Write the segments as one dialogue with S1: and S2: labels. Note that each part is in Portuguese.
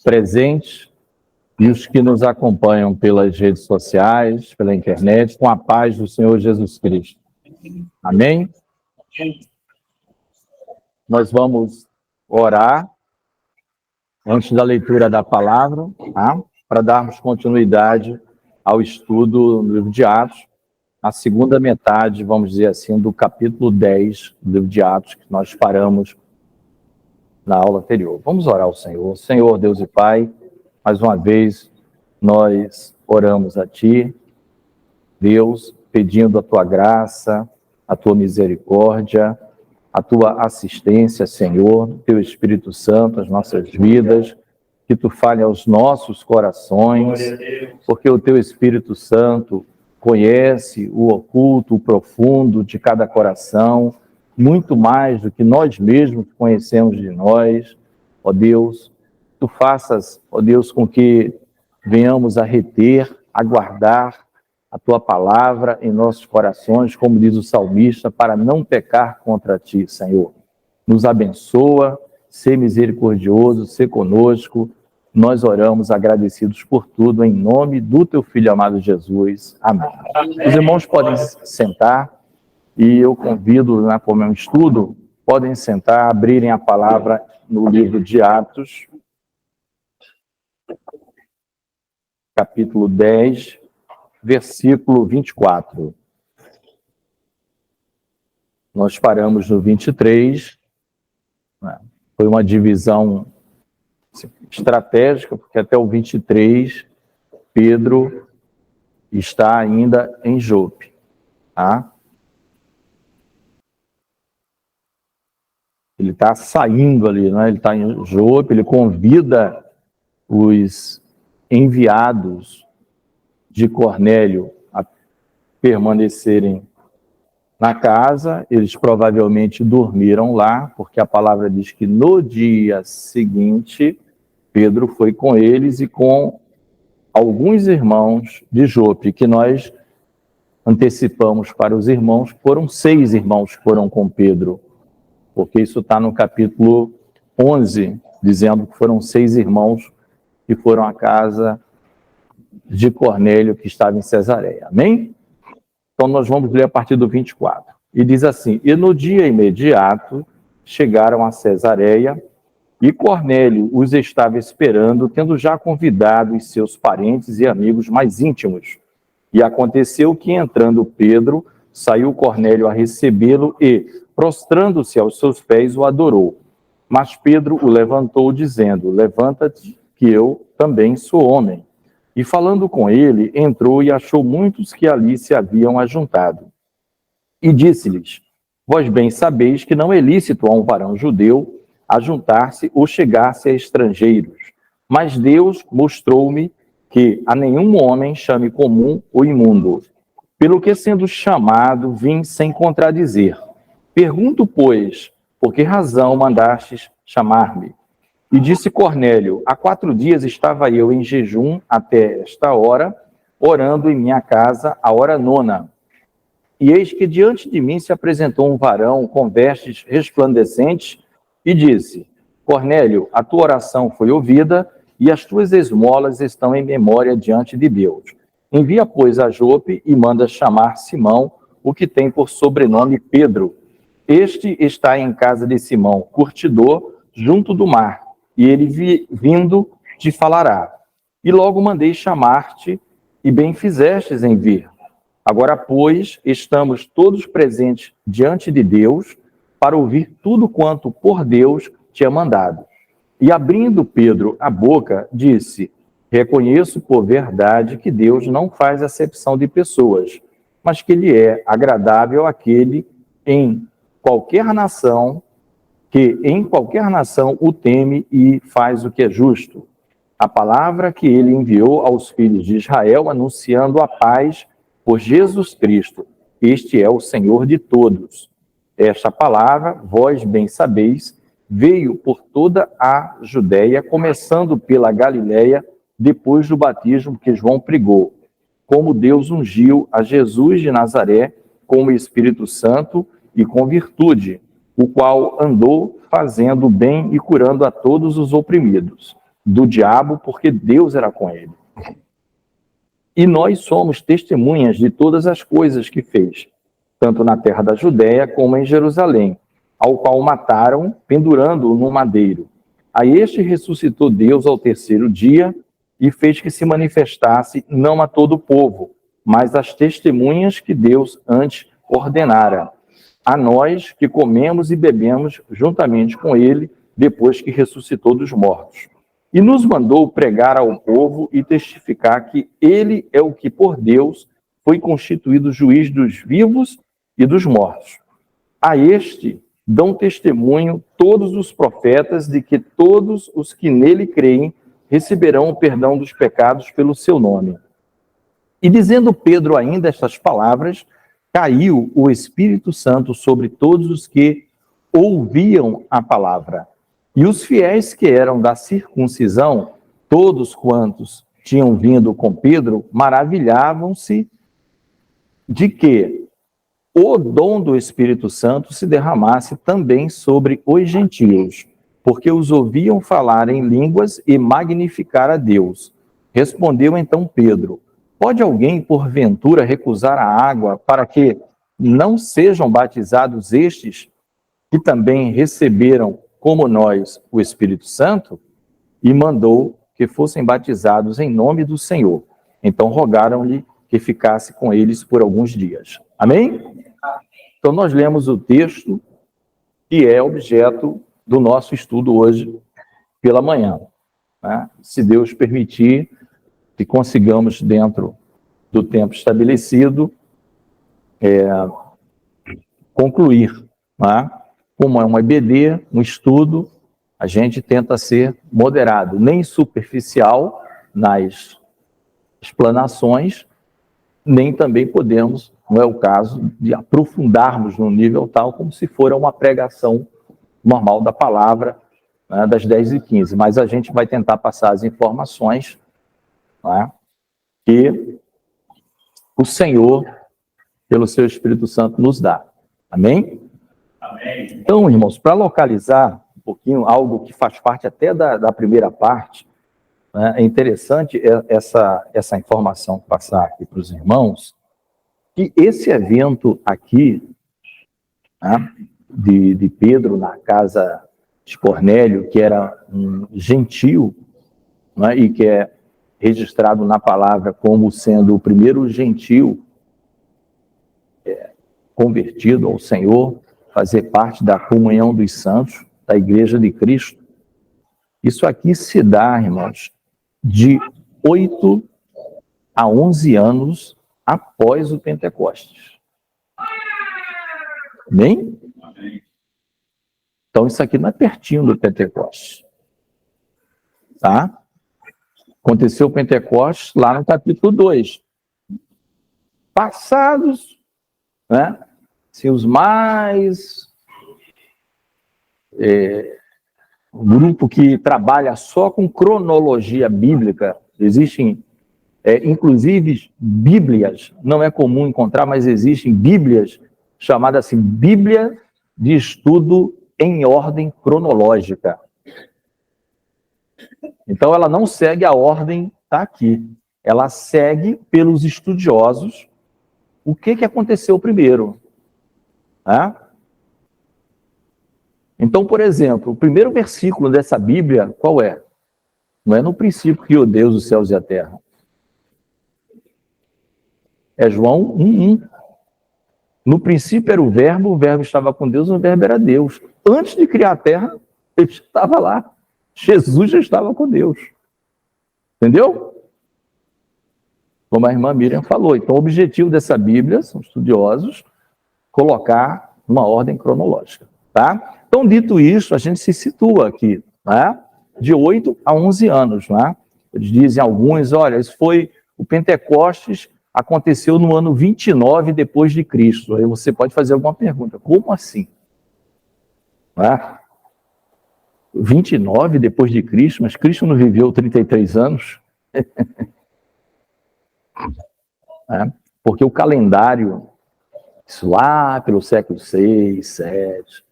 S1: presentes e os que nos acompanham pelas redes sociais, pela internet, com a paz do Senhor Jesus Cristo. Amém? Nós vamos orar antes da leitura da palavra, tá? Para darmos continuidade ao estudo do livro de Atos, a segunda metade, vamos dizer assim, do capítulo 10 do livro de Atos, que nós paramos na aula anterior. Vamos orar ao Senhor. Senhor, Deus e Pai, mais uma vez nós oramos a Ti, Deus, pedindo a Tua graça, a Tua misericórdia, a Tua assistência, Senhor, Teu Espírito Santo, as nossas vidas, que Tu fale aos nossos corações, porque o Teu Espírito Santo conhece o oculto, o profundo de cada coração, muito mais do que nós mesmos conhecemos de nós. Ó Deus, Tu faças, ó Deus, com que venhamos a reter, a guardar a Tua palavra em nossos corações, como diz o salmista, para não pecar contra Ti, Senhor. Nos abençoa, sê misericordioso, sê conosco. Nós oramos agradecidos por tudo, em nome do Teu Filho amado Jesus. Amém. Os irmãos podem sentar e eu convido, como é um estudo, podem sentar, abrirem a palavra no livro de Atos, capítulo 10, versículo 24. Nós paramos no 23, foi uma divisão estratégica, porque até o 23, Pedro está ainda em Jope, tá? Ele está saindo ali, né? Ele está em Jope, ele convida os enviados de Cornélio a permanecerem na casa. Eles provavelmente dormiram lá, porque a palavra diz que no dia seguinte, Pedro foi com eles e com alguns irmãos de Jope, que nós antecipamos para os irmãos, foram 6 irmãos que foram com Pedro, porque isso está no capítulo 11, dizendo que foram 6 irmãos que foram à casa de Cornélio, que estava em Cesareia. Amém? Então, nós vamos ler a partir do 24. E diz assim: E no dia imediato chegaram a Cesareia, e Cornélio os estava esperando, tendo já convidado os seus parentes e amigos mais íntimos. E aconteceu que, entrando Pedro, saiu Cornélio a recebê-lo e, prostrando-se aos seus pés, o adorou. Mas Pedro o levantou, dizendo: Levanta-te, que eu também sou homem. E falando com ele, entrou e achou muitos que ali se haviam ajuntado. E disse-lhes: Vós bem sabeis que não é lícito a um varão judeu ajuntar-se ou chegar-se a estrangeiros. Mas Deus mostrou-me que a nenhum homem chame comum o imundo. Pelo que, sendo chamado, vim sem contradizer. Pergunto, pois, por que razão mandastes chamar-me? E disse Cornélio: Há 4 dias estava eu em jejum até esta hora, orando em minha casa a hora 9. E eis que diante de mim se apresentou um varão com vestes resplandecentes e disse: Cornélio, a tua oração foi ouvida e as tuas esmolas estão em memória diante de Deus. Envia, pois, a Jope e manda chamar Simão, o que tem por sobrenome Pedro. Este está em casa de Simão, curtidor, junto do mar, e ele vindo te falará. E logo mandei chamar-te, e bem fizestes em vir. Agora, pois, estamos todos presentes diante de Deus, para ouvir tudo quanto por Deus te é mandado. E abrindo Pedro a boca, disse: Reconheço por verdade que Deus não faz acepção de pessoas, mas que Ele é agradável àquele em qualquer nação, que em qualquer nação o teme e faz o que é justo. A palavra que Ele enviou aos filhos de Israel, anunciando a paz por Jesus Cristo. Este é o Senhor de todos. Esta palavra, vós bem sabeis, veio por toda a Judéia, começando pela Galiléia, depois do batismo que João pregou, como Deus ungiu a Jesus de Nazaré com o Espírito Santo e com virtude, o qual andou fazendo bem e curando a todos os oprimidos, do diabo, porque Deus era com ele. E nós somos testemunhas de todas as coisas que fez, tanto na terra da Judéia como em Jerusalém, ao qual mataram, pendurando-o no madeiro. A este ressuscitou Deus ao terceiro dia e fez que se manifestasse não a todo o povo, mas às testemunhas que Deus antes ordenara, a nós que comemos e bebemos juntamente com ele, depois que ressuscitou dos mortos. E nos mandou pregar ao povo e testificar que ele é o que por Deus foi constituído juiz dos vivos e dos mortos. A este dão testemunho todos os profetas de que todos os que nele creem receberão o perdão dos pecados pelo seu nome. E dizendo Pedro ainda estas palavras, caiu o Espírito Santo sobre todos os que ouviam a palavra. E os fiéis que eram da circuncisão, todos quantos tinham vindo com Pedro, maravilhavam-se de que o dom do Espírito Santo se derramasse também sobre os gentios, porque os ouviam falar em línguas e magnificar a Deus. Respondeu então Pedro: pode alguém, porventura, recusar a água para que não sejam batizados estes que também receberam, como nós, o Espírito Santo? E mandou que fossem batizados em nome do Senhor. Então rogaram-lhe que ficasse com eles por alguns dias. Amém? Então nós lemos o texto que é objeto do nosso estudo hoje pela manhã, né? Se Deus permitir que consigamos, dentro do tempo estabelecido, concluir, né? Como é um EBD, um estudo, a gente tenta ser moderado, nem superficial nas explanações, nem também podemos, não é o caso, de aprofundarmos num nível tal como se for uma pregação normal da palavra, né, das 10h15. Mas a gente vai tentar passar as informações, né, que o Senhor, pelo seu Espírito Santo, nos dá. Amém? Amém. Então, irmãos, para localizar um pouquinho algo que faz parte até da primeira parte, né, é interessante essa informação passar aqui para os irmãos, que esse evento aqui, né, de Pedro na casa de Cornélio, que era um gentil, né, e que é registrado na palavra como sendo o primeiro gentil convertido ao Senhor, fazer parte da comunhão dos santos, da Igreja de Cristo. Isso aqui se dá, irmãos, de 8 a 11 anos após o Pentecostes. Amém? Então, isso aqui não é pertinho do Pentecostes. Tá? Aconteceu o Pentecostes lá no capítulo 2. Passados, né? Assim, os mais... o grupo que trabalha só com cronologia bíblica, existem, inclusive, bíblias, não é comum encontrar, mas existem bíblias chamadas assim, Bíblia de Estudo em Ordem Cronológica. Então, ela não segue a ordem, está aqui. Ela segue pelos estudiosos o que aconteceu primeiro. Né? Então, por exemplo, o primeiro versículo dessa Bíblia, qual é? Não é no princípio que criou Deus os céus e a terra. É João 1:1. No princípio era o verbo estava com Deus, o verbo era Deus. Antes de criar a terra, ele estava lá. Jesus já estava com Deus. Entendeu? Como a irmã Miriam falou. Então, o objetivo dessa Bíblia, são estudiosos, colocar uma ordem cronológica. Tá? Então, dito isso, a gente se situa aqui, né? De 8 a 11 anos. Né? Eles dizem alguns, olha, isso foi o Pentecostes, aconteceu no ano 29 depois de Cristo. Aí você pode fazer alguma pergunta, como assim? Né? 29 depois de Cristo, mas Cristo não viveu 33 anos? Porque o calendário, isso lá pelo século 6, 7,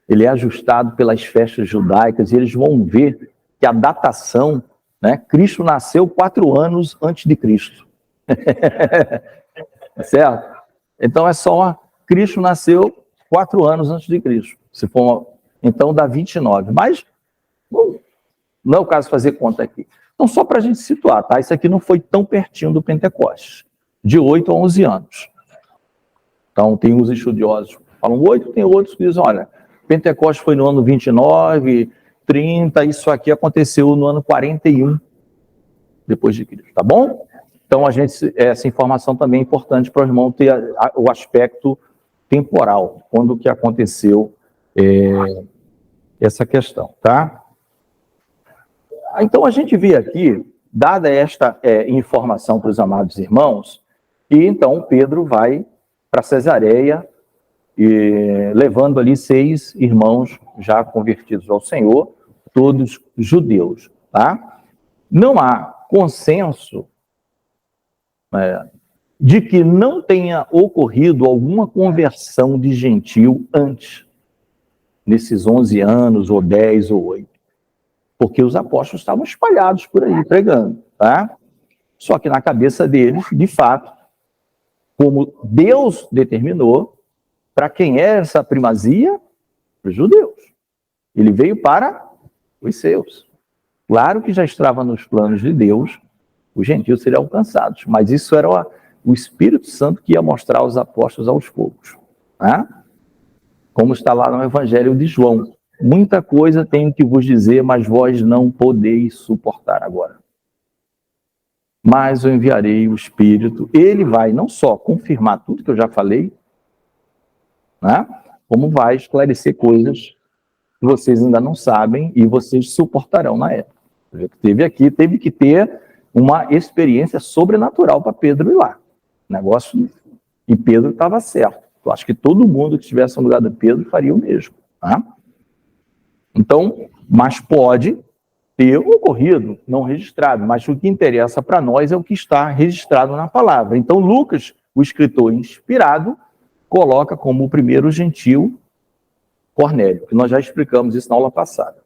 S1: ele é ajustado pelas festas judaicas, e eles vão ver que a datação né? Cristo nasceu 4 anos antes de Cristo. Certo? Então é só Cristo nasceu 4 anos antes de Cristo. Se for então dá 29. Mas bom, não é o caso de fazer conta aqui. Então, só para a gente situar, tá? Isso aqui não foi tão pertinho do Pentecostes, de 8 a 11 anos. Então, tem uns estudiosos que falam 8, tem outros que dizem, olha, Pentecostes foi no ano 29, 30, isso aqui aconteceu no ano 41, depois de Cristo, tá bom? Então, essa informação também é importante para o irmão ter o aspecto temporal, quando que aconteceu essa questão, tá? Então, a gente vê aqui, dada esta informação para os amados irmãos, e então Pedro vai para Cesareia, levando ali 6 irmãos já convertidos ao Senhor, todos judeus, tá? Não há consenso de que não tenha ocorrido alguma conversão de gentil antes, nesses 11 anos, ou 10, ou 8. Porque os apóstolos estavam espalhados por aí, pregando, tá? Só que na cabeça deles, de fato, como Deus determinou, para quem é essa primazia? Para os judeus. Ele veio para os seus. Claro que já estava nos planos de Deus, os gentios seriam alcançados, mas isso era o Espírito Santo que ia mostrar aos apóstolos aos poucos, tá? Como está lá no Evangelho de João. Muita coisa tenho que vos dizer, mas vós não podeis suportar agora. Mas eu enviarei o Espírito. Ele vai não só confirmar tudo que eu já falei, né? Como vai esclarecer coisas que vocês ainda não sabem e vocês suportarão na época. Teve que ter uma experiência sobrenatural para Pedro ir lá. Negócio, e Pedro estava certo. Eu acho que todo mundo que estivesse no lugar de Pedro faria o mesmo, tá? Então, mas pode ter ocorrido, não registrado, mas o que interessa para nós é o que está registrado na palavra. Então, Lucas, o escritor inspirado, coloca como o primeiro gentil Cornélio, que nós já explicamos isso na aula passada.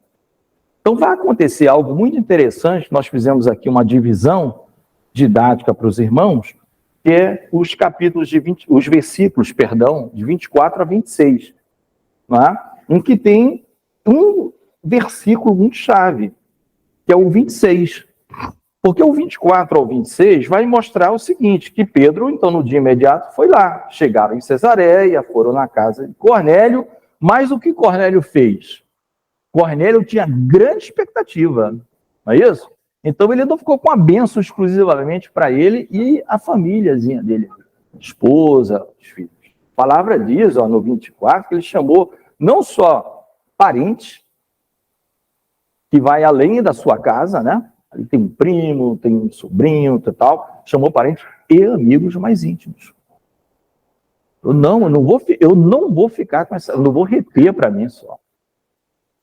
S1: Então, vai acontecer algo muito interessante, nós fizemos aqui uma divisão didática para os irmãos, que é os versículos, de 24 a 26, né? Em que tem um versículo muito chave, que é o 26. Porque o 24 ao 26 vai mostrar o seguinte, que Pedro, então, no dia imediato, foi lá. Chegaram em Cesareia, foram na casa de Cornélio, mas o que Cornélio fez? Cornélio tinha grande expectativa, não é isso? Então, ele não ficou com a bênção exclusivamente para ele e a famíliazinha dele, a esposa, os filhos. A palavra diz, no 24, que ele chamou não só parentes, que vai além da sua casa, né? Ali tem um primo, tem um sobrinho, tal. Chamou parentes e amigos mais íntimos. Eu não vou ficar com essa, eu não vou reter para mim só.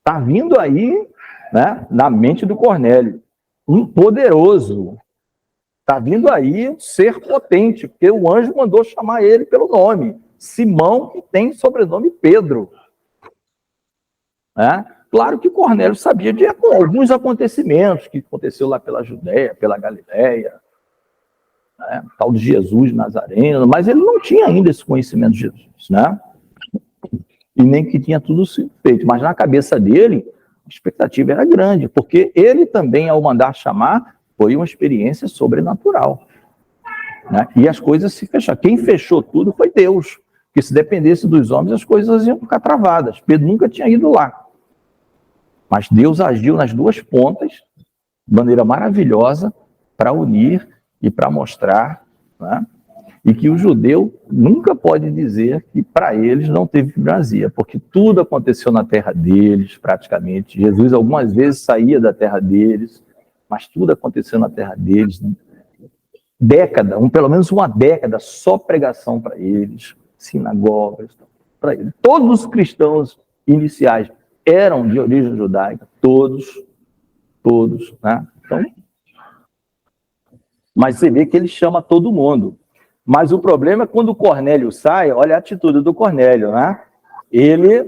S1: Tá vindo aí, né? Na mente do Cornélio, um poderoso. Tá vindo aí um ser potente, porque o anjo mandou chamar ele pelo nome. Simão, que tem sobrenome Pedro. Né? Claro que Cornélio sabia de alguns acontecimentos que aconteceu lá pela Judéia, pela Galileia, né? Tal de Jesus Nazareno, mas ele não tinha ainda esse conhecimento de Jesus, né? E nem que tinha tudo sido feito. Mas na cabeça dele, a expectativa era grande, porque ele também, ao mandar chamar, foi uma experiência sobrenatural. Né? E as coisas se fecharam. Quem fechou tudo foi Deus, porque se dependesse dos homens, as coisas iam ficar travadas. Pedro nunca tinha ido lá. Mas Deus agiu nas duas pontas, de maneira maravilhosa, para unir e para mostrar, né? E que o judeu nunca pode dizer que para eles não teve primazia, porque tudo aconteceu na terra deles, praticamente. Jesus algumas vezes saía da terra deles, mas tudo aconteceu na terra deles. Pelo menos uma década, só pregação para eles, sinagogas, para eles. Todos os cristãos iniciais eram de origem judaica, todos, né? Então, mas você vê que ele chama todo mundo. Mas o problema é quando o Cornélio sai, olha a atitude do Cornélio, né? Ele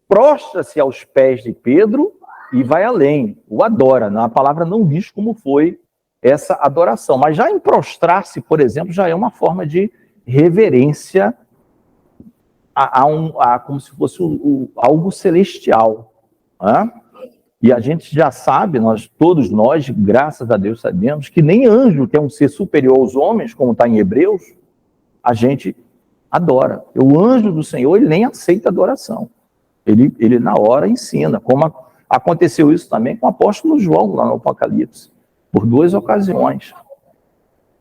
S1: prostra-se aos pés de Pedro e vai além, o adora. A palavra não diz como foi essa adoração, mas já em prostrar-se, por exemplo, já é uma forma de reverência como se fosse algo celestial. Né? E a gente já sabe, todos nós, graças a Deus, sabemos que nem anjo, que é um ser superior aos homens, como está em Hebreus, a gente adora. O anjo do Senhor, ele nem aceita adoração. Ele na hora ensina, como aconteceu isso também com o apóstolo João, lá no Apocalipse, por 2 ocasiões.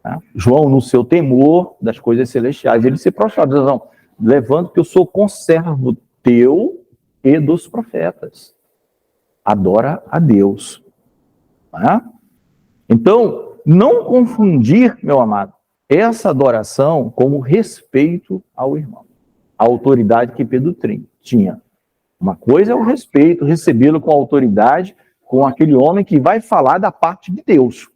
S1: Né? João, no seu temor das coisas celestiais, ele se prostrava, dizendo, levando que eu sou conservo teu e dos profetas. Adora a Deus. Né? Então, não confundir, meu amado, essa adoração como respeito ao irmão, a autoridade que Pedro tinha. Uma coisa é o respeito, recebê-lo com autoridade, com aquele homem que vai falar da parte de Deus.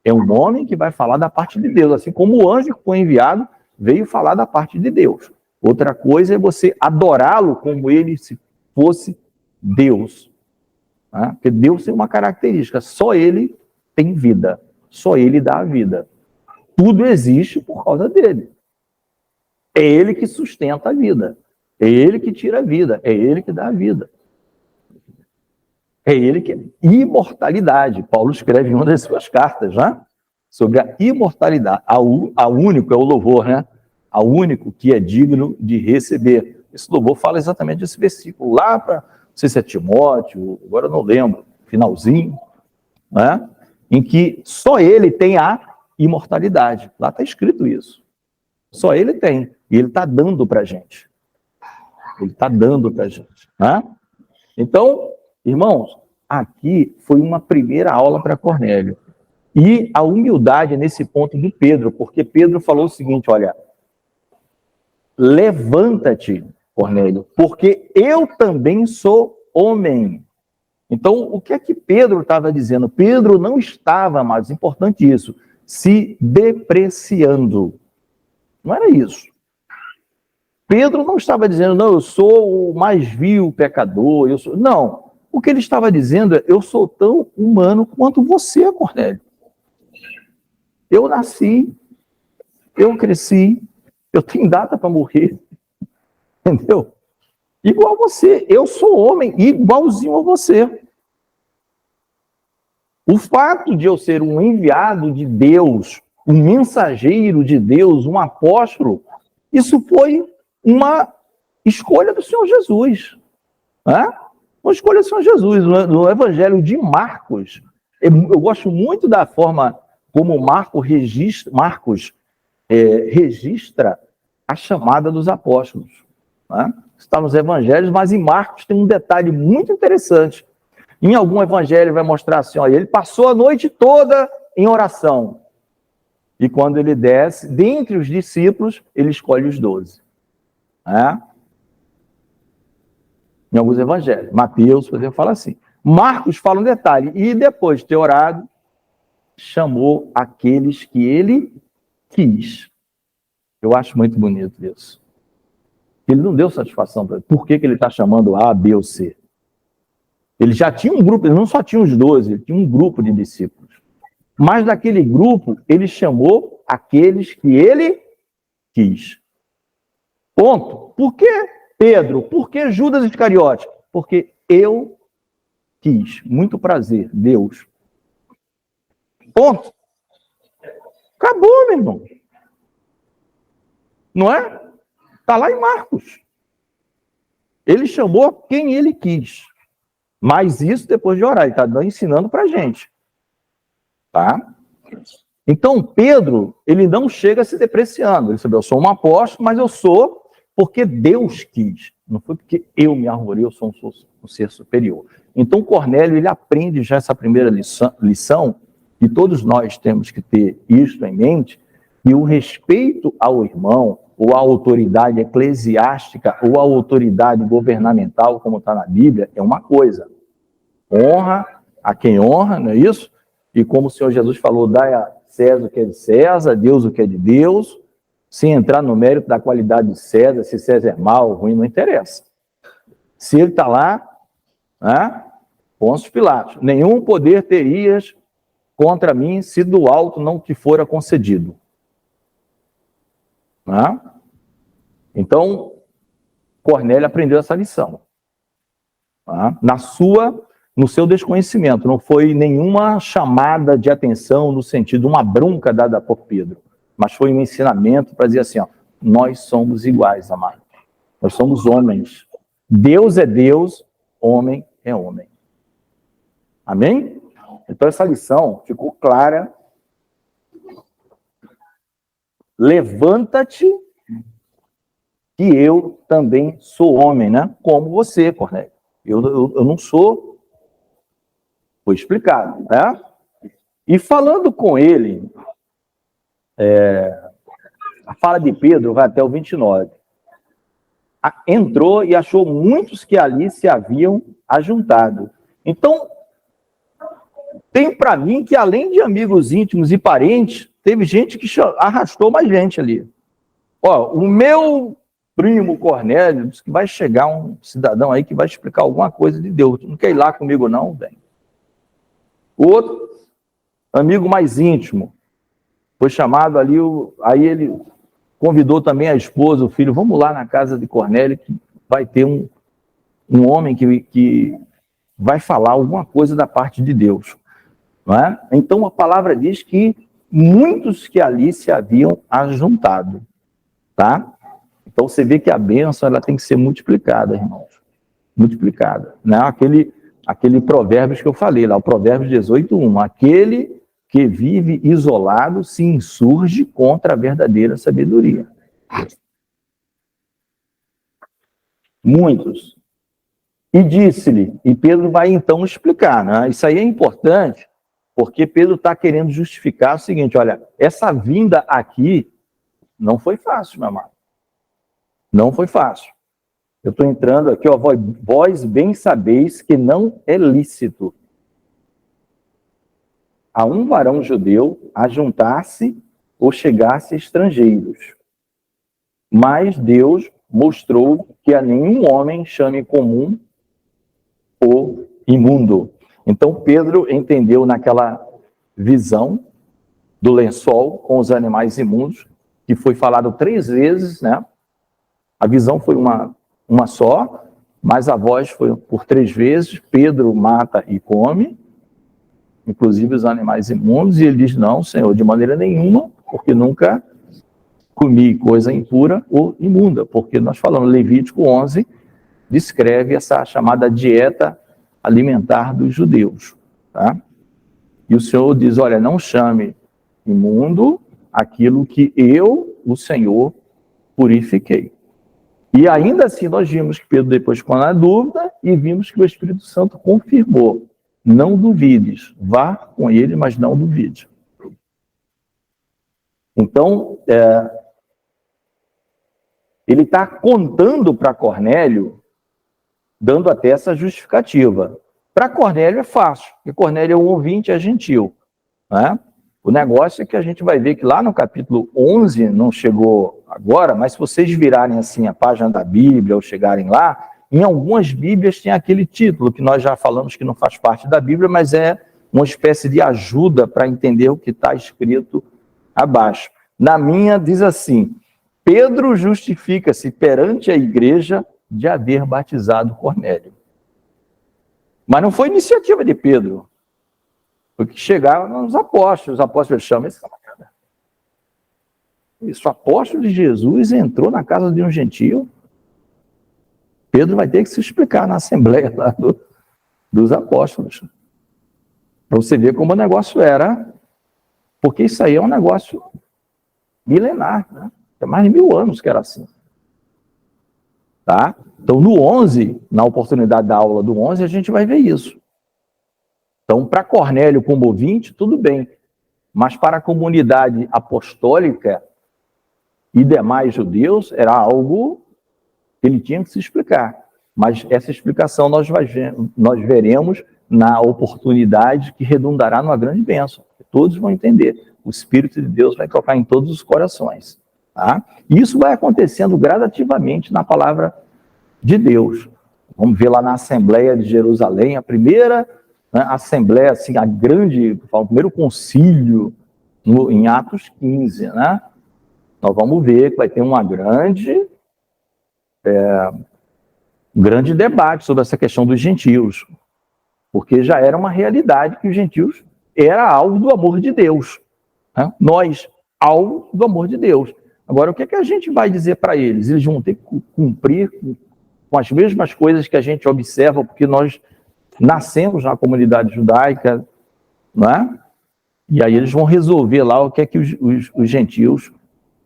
S1: É um homem que vai falar da parte de Deus, assim como o anjo que foi enviado veio falar da parte de Deus. Outra coisa é você adorá-lo como ele se fosse Deus. Né? Porque Deus tem uma característica, só ele tem vida, só ele dá a vida. Tudo existe por causa dele. É ele que sustenta a vida. É ele que tira a vida. É ele que dá a vida. É ele que é imortalidade. Paulo escreve em uma das suas cartas, né? Sobre a imortalidade. A único é o louvor, né? A único que é digno de receber. Esse louvor fala exatamente desse versículo. Lá para, não sei se é Timóteo, agora eu não lembro, finalzinho, né? Em que só ele tem a imortalidade. Lá está escrito isso. Só ele tem. E ele está dando para a gente. Ele está dando para a gente. Né? Então, irmãos, aqui foi uma primeira aula para Cornélio. E a humildade nesse ponto de Pedro, porque Pedro falou o seguinte, olha, levanta-te, Cornélio, porque eu também sou homem. Então, o que é que Pedro estava dizendo? Pedro não estava, mas importante isso, se depreciando. Não era isso. Pedro não estava dizendo, não, eu sou o mais vil pecador. Não. O que ele estava dizendo é, eu sou tão humano quanto você, Cornélio. Eu nasci, eu cresci, eu tenho data para morrer. Entendeu? Igual você. Eu sou homem, igualzinho a você. O fato de eu ser um enviado de Deus, um mensageiro de Deus, um apóstolo, isso foi uma escolha do Senhor Jesus. Né? Uma escolha do Senhor Jesus. No Evangelho de Marcos, eu gosto muito da forma como Marcos registra a chamada dos apóstolos. Né? Está nos Evangelhos, mas em Marcos tem um detalhe muito interessante. Em algum evangelho vai mostrar assim, olha, ele passou a noite toda em oração. E quando ele desce, dentre os discípulos, ele escolhe os 12. Né? Em alguns evangelhos. Mateus, por exemplo, fala assim. Marcos fala um detalhe. E depois de ter orado, chamou aqueles que ele quis. Eu acho muito bonito isso. Ele não deu satisfação para ele. Por que ele está chamando A, B ou C? Ele já tinha um grupo, ele não só tinha os 12, ele tinha um grupo de discípulos. Mas daquele grupo, ele chamou aqueles que ele quis. Ponto. Por que Pedro? Por que Judas Iscariote? Porque eu quis. Muito prazer, Deus. Ponto. Acabou, meu irmão. Não é? Está lá em Marcos. Ele chamou quem ele quis. Mas isso depois de orar, ele está ensinando para a gente. Tá? Então, Pedro, ele não chega se depreciando. Ele sabe, eu sou um apóstolo, mas eu sou porque Deus quis. Não foi porque eu me arvorei, eu sou um ser superior. Então, Cornélio, ele aprende já essa primeira lição, e todos nós temos que ter isso em mente, e o respeito ao irmão, ou à autoridade eclesiástica, ou à autoridade governamental, como está na Bíblia, é uma coisa. Honra a quem honra, não é isso? E como o Senhor Jesus falou, dai a César o que é de César, a Deus o que é de Deus, sem entrar no mérito da qualidade de César, se César é mau ou ruim, não interessa. Se ele está lá, né, Pôncio Pilatos, nenhum poder terias contra mim se do alto não te fora concedido. Né? Então, Cornélio aprendeu essa lição. Né? No seu desconhecimento, não foi nenhuma chamada de atenção no sentido, uma bronca dada por Pedro, mas foi um ensinamento para dizer assim, ó, nós somos iguais, amados. Nós somos homens. Deus é Deus, homem é homem. Amém? Então essa lição ficou clara. Levanta-te, que eu também sou homem, né? Como você, Cornélio. Eu não sou... Foi explicado, né? E falando com ele, a fala de Pedro vai até o 29. Entrou e achou muitos que ali se haviam ajuntado. Então, tem para mim que além de amigos íntimos e parentes, teve gente que arrastou mais gente ali. Ó, o meu primo Cornélio disse que vai chegar um cidadão aí que vai explicar alguma coisa de Deus. Não quer ir lá comigo não, vem. O outro, amigo mais íntimo, foi chamado ali, aí ele convidou também a esposa, o filho, vamos lá na casa de Cornélio, que vai ter um homem que vai falar alguma coisa da parte de Deus. Não é? Então a palavra diz que muitos que ali se haviam ajuntado. Tá? Então você vê que a bênção ela tem que ser multiplicada, irmãos. Multiplicada. Não é aquele provérbios que eu falei lá, o provérbio 18:1. Aquele que vive isolado se insurge contra a verdadeira sabedoria. Muitos. E disse-lhe, e Pedro vai então explicar, né? Isso aí é importante, porque Pedro está querendo justificar o seguinte, olha, essa vinda aqui não foi fácil, meu amado. Não foi fácil. Eu estou entrando aqui, ó, vós bem sabeis que não é lícito a um varão judeu ajuntar-se ou chegar-se estrangeiros. Mas Deus mostrou que a nenhum homem chame comum ou imundo. Então Pedro entendeu naquela visão do lençol com os animais imundos, que foi falado 3 vezes, né? A visão foi uma só, mas a voz foi por 3 vezes. Pedro mata e come, inclusive os animais imundos, e ele diz, não, Senhor, de maneira nenhuma, porque nunca comi coisa impura ou imunda, porque nós falamos, Levítico 11 descreve essa chamada dieta alimentar dos judeus. Tá? E o Senhor diz, olha, não chame imundo aquilo que eu, o Senhor, purifiquei. E ainda assim nós vimos que Pedro depois ficou na dúvida e vimos que o Espírito Santo confirmou. Não duvides, vá com ele, mas não duvide. Então, ele está contando para Cornélio, dando até essa justificativa. Para Cornélio é fácil, porque Cornélio é um ouvinte, é gentil. Né? O negócio é que a gente vai ver que lá no capítulo 11, não chegou agora, mas se vocês virarem assim a página da Bíblia ou chegarem lá, em algumas Bíblias tem aquele título que nós já falamos que não faz parte da Bíblia, mas é uma espécie de ajuda para entender o que está escrito abaixo. Na minha diz assim, Pedro justifica-se perante a igreja de haver batizado Cornélio. Mas não foi iniciativa de Pedro. Foi que chegaram nos apóstolos. Os apóstolos chamam esse camarada. Isso, o apóstolo de Jesus entrou na casa de um gentio. Pedro vai ter que se explicar na assembleia lá dos apóstolos. Para você ver como o negócio era. Porque isso aí é um negócio milenar. Né? Tem mais de 1000 anos que era assim. Tá? Então, no 11, na oportunidade da aula do 11, a gente vai ver isso. Então, para Cornélio como ouvinte, tudo bem. Mas para a comunidade apostólica e demais judeus, era algo que ele tinha que se explicar. Mas essa explicação nós veremos na oportunidade que redundará numa grande bênção. Todos vão entender. O Espírito de Deus vai tocar em todos os corações. Tá? E isso vai acontecendo gradativamente na palavra de Deus. Vamos ver lá na Assembleia de Jerusalém, a primeira, né, Assembleia, assim, a grande, o primeiro concílio, em Atos 15, né? Nós vamos ver que vai ter um grande debate sobre essa questão dos gentios, porque já era uma realidade que os gentios era alvo do amor de Deus, né? Nós, alvo do amor de Deus. Agora, o que é que a gente vai dizer para eles? Eles vão ter que cumprir com as mesmas coisas que a gente observa, porque nós nascemos na comunidade judaica, não é? E aí eles vão resolver lá o que é que os gentios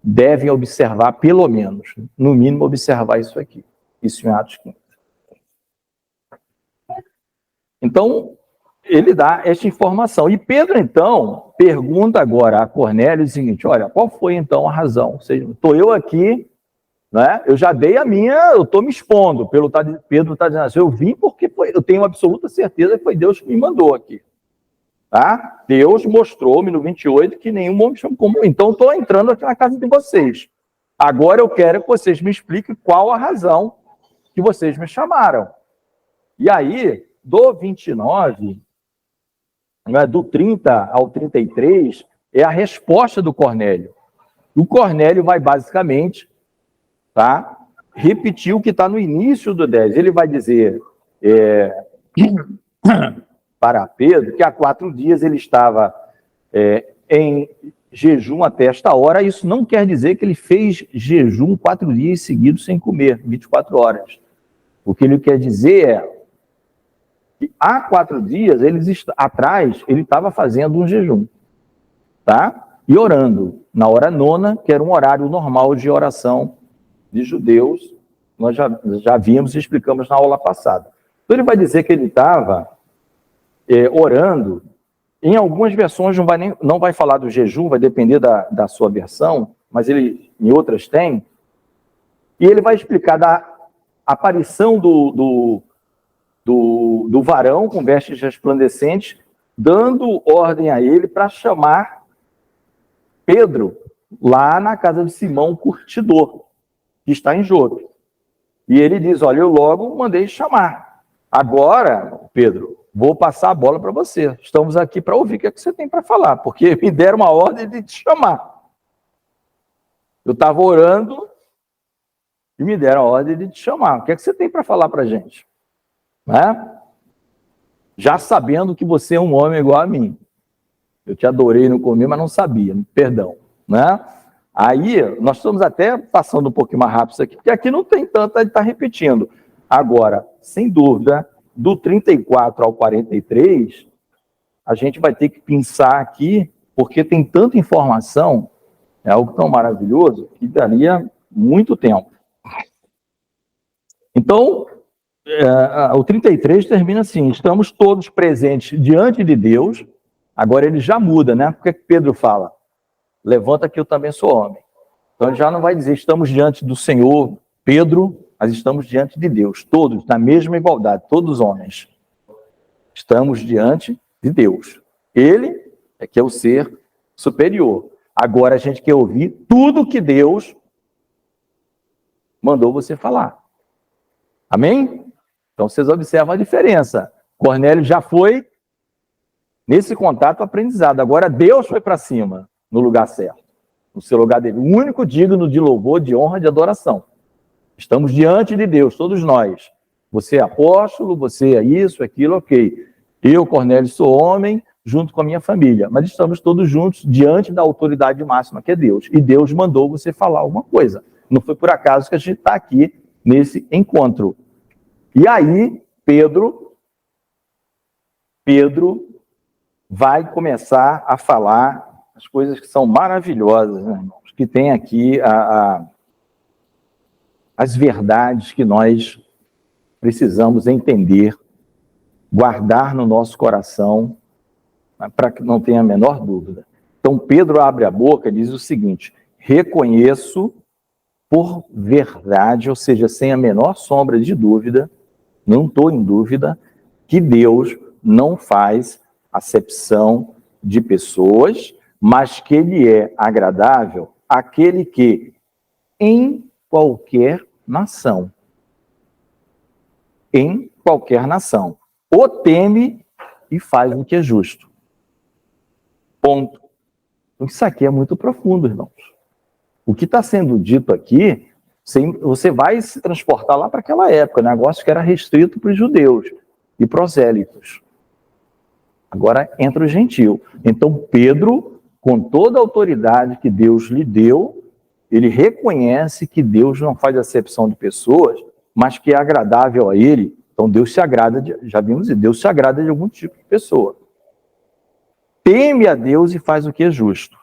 S1: devem observar, pelo menos, no mínimo, observar isso aqui. Isso em Atos 15. Então, ele dá esta informação. E Pedro, então, pergunta agora a Cornélio o seguinte: olha, qual foi, então, a razão? Ou seja, estou eu aqui, né? Eu já dei a minha, eu estou me expondo. Pedro está dizendo assim, eu vim porque eu tenho absoluta certeza que foi Deus que me mandou aqui. Tá? Deus mostrou-me no 28 que nenhum homem chama como. Então, estou entrando aqui na casa de vocês. Agora eu quero que vocês me expliquem qual a razão que vocês me chamaram. E aí, do 29, né, do 30 ao 33, é a resposta do Cornélio. O Cornélio vai basicamente, tá, repetir o que está no início do 10. Ele vai dizer para Pedro que há 4 dias ele estava em jejum até esta hora. Isso não quer dizer que ele fez jejum 4 dias seguidos sem comer, 24 horas. O que ele quer dizer é que há 4 dias atrás ele estava fazendo um jejum, tá? E orando na hora 9ª, que era um horário normal de oração de judeus. Nós já vimos e explicamos na aula passada. Então ele vai dizer que ele estava orando. Em algumas versões não vai falar do jejum, vai depender da sua versão, mas em outras tem. E ele vai explicar da aparição do varão com vestes resplandecentes, dando ordem a ele para chamar Pedro lá na casa de Simão, curtidor, que está em Jope. E ele diz, olha, eu logo mandei chamar. Agora, Pedro, vou passar a bola para você. Estamos aqui para ouvir o que é que você tem para falar, porque me deram uma ordem de te chamar. Eu estava orando e me deram a ordem de te chamar. O que é que você tem para falar para a gente? Né? Já sabendo que você é um homem igual a mim. Eu te adorei no começo, mas não sabia, perdão. Né? Aí, nós estamos até passando um pouquinho mais rápido isso aqui, porque aqui não tem tanto, ele está repetindo. Agora, sem dúvida, do 34 ao 43, a gente vai ter que pensar aqui, porque tem tanta informação, é algo tão maravilhoso, que daria muito tempo. Então, o 33 termina assim: estamos todos presentes diante de Deus. Agora ele já muda, né? Porque Pedro fala, levanta que eu também sou homem. Então ele já não vai dizer estamos diante do Senhor, Pedro, mas estamos diante de Deus, todos, na mesma igualdade, todos homens. Estamos diante de Deus. Ele é que é o ser superior. Agora a gente quer ouvir tudo que Deus mandou você falar. Amém? Então vocês observam a diferença. Cornélio já foi nesse contato aprendizado. Agora Deus foi para cima, no lugar certo, no seu lugar dele. O único digno de louvor, de honra, de adoração. Estamos diante de Deus, todos nós. Você é apóstolo, você é isso, aquilo, ok. Eu, Cornélio, sou homem, junto com a minha família. Mas estamos todos juntos diante da autoridade máxima, que é Deus. E Deus mandou você falar alguma coisa. Não foi por acaso que a gente está aqui nesse encontro. E aí, Pedro vai começar a falar as coisas que são maravilhosas, né, irmãos? Que tem aqui as verdades que nós precisamos entender, guardar no nosso coração, para que não tenha a menor dúvida. Então, Pedro abre a boca e diz o seguinte: reconheço por verdade, ou seja, sem a menor sombra de dúvida, não estou em dúvida, que Deus não faz acepção de pessoas, mas que Ele é agradável àquele que, em qualquer nação, em qualquer nação. O teme e faz o que é justo. Ponto. Isso aqui é muito profundo, irmãos. O que está sendo dito aqui, você vai se transportar lá para aquela época, negócio que era restrito para os judeus e prosélitos. Agora entra o gentil. Então Pedro, com toda a autoridade que Deus lhe deu, ele reconhece que Deus não faz acepção de pessoas, mas que é agradável a ele. Então Deus se agrada, já vimos, Deus se agrada de algum tipo de pessoa. Teme a Deus e faz o que é justo.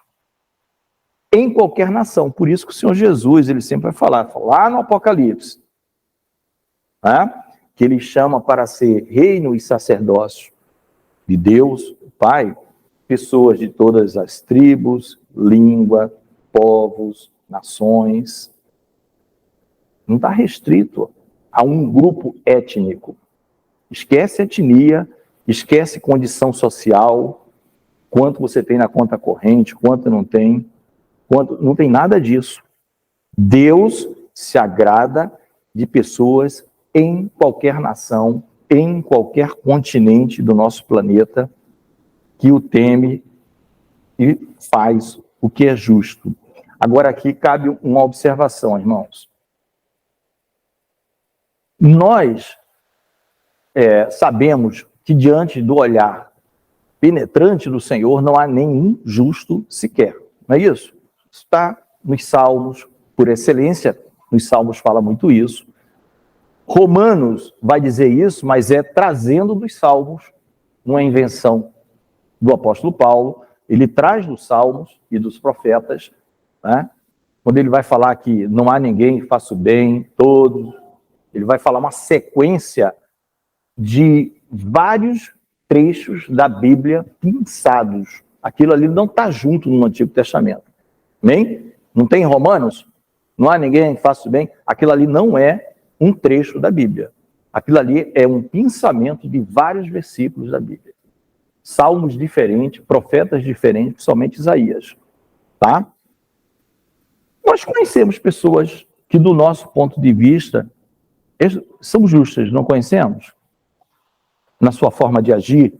S1: Em qualquer nação. Por isso que o Senhor Jesus, ele sempre vai falar, lá no Apocalipse, né, que ele chama para ser reino e sacerdócio de Deus, o Pai, pessoas de todas as tribos, língua, povos, nações. Não está restrito a um grupo étnico. Esquece etnia, esquece condição social, quanto você tem na conta corrente, quanto não tem nada disso. Deus se agrada de pessoas em qualquer nação, em qualquer continente do nosso planeta, que o teme e faz o que é justo. Agora aqui cabe uma observação, irmãos. Nós sabemos que diante do olhar penetrante do Senhor não há nenhum justo sequer. Não é isso? Está nos Salmos, por excelência, nos Salmos fala muito isso. Romanos vai dizer isso, mas é trazendo dos Salmos, uma invenção do apóstolo Paulo. Ele traz dos Salmos e dos profetas, né? Quando ele vai falar que não há ninguém que faça o bem, todos, ele vai falar uma sequência de vários trechos da Bíblia pinçados. Aquilo ali não está junto no Antigo Testamento. Amém? Não tem em Romanos? Não há ninguém que faça o bem? Aquilo ali não é um trecho da Bíblia. Aquilo ali é um pinçamento de vários versículos da Bíblia. Salmos diferentes, profetas diferentes, principalmente Isaías. Tá? Nós conhecemos pessoas que, do nosso ponto de vista, são justas, não conhecemos? Na sua forma de agir,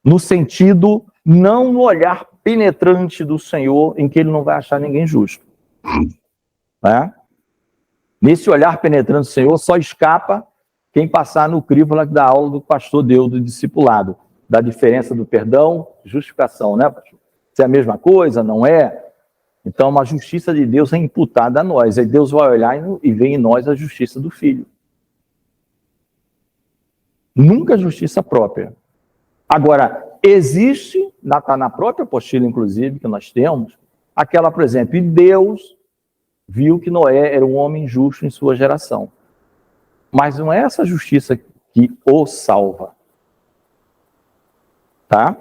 S1: no sentido, não no olhar penetrante do Senhor, em que ele não vai achar ninguém justo. Né? Nesse olhar penetrante do Senhor, só escapa quem passar no crivo da aula do pastor deu, do discipulado, da diferença do perdão, justificação, né, pastor? Se é a mesma coisa, não é? Então, a justiça de Deus é imputada a nós. Aí Deus vai olhar e vê em nós a justiça do Filho. Nunca a justiça própria. Agora, existe, está na própria apostila, inclusive, que nós temos, aquela, por exemplo, e Deus viu que Noé era um homem justo em sua geração. Mas não é essa justiça que o salva. Tá?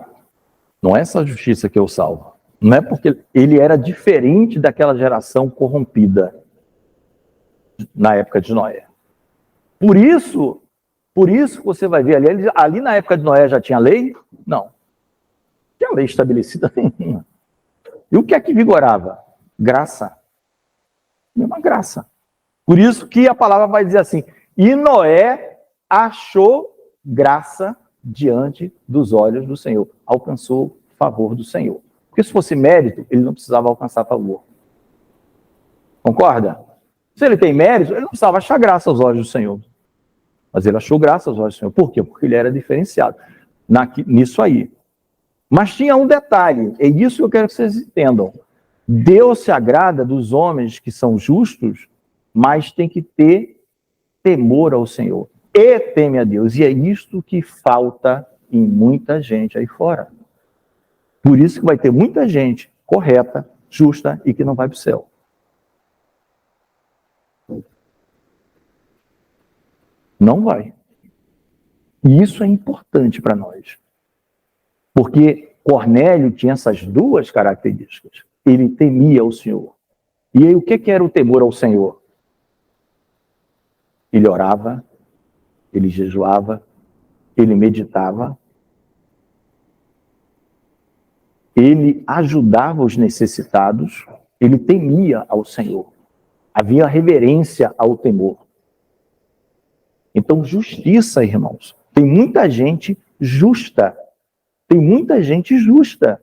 S1: Não é essa justiça que o salva. Não é porque ele era diferente daquela geração corrompida na época de Noé. Por isso que você vai ver ali na época de Noé já tinha lei? Não. Não tinha lei estabelecida nenhuma. E o que é que vigorava? Graça. Mesma graça. Por isso que a palavra vai dizer assim, e Noé achou graça diante dos olhos do Senhor. Alcançou favor do Senhor. Porque se fosse mérito, ele não precisava alcançar favor. Concorda? Se ele tem mérito, ele não precisava achar graça aos olhos do Senhor. Mas ele achou graça aos olhos do Senhor. Por quê? Porque ele era diferenciado nisso aí. Mas tinha um detalhe, é isso que eu quero que vocês entendam. Deus se agrada dos homens que são justos, mas tem que ter temor ao Senhor. E teme a Deus. E é isto que falta em muita gente aí fora. Por isso que vai ter muita gente correta, justa e que não vai para o céu. Não vai. E isso é importante para nós. Porque Cornélio tinha essas duas características. Ele temia o Senhor. E aí, o que era o temor ao Senhor? Ele orava, ele jejuava, ele meditava, ele ajudava os necessitados, ele temia ao Senhor. Havia reverência ao temor. Então, justiça, irmãos. Tem muita gente justa. Tem muita gente justa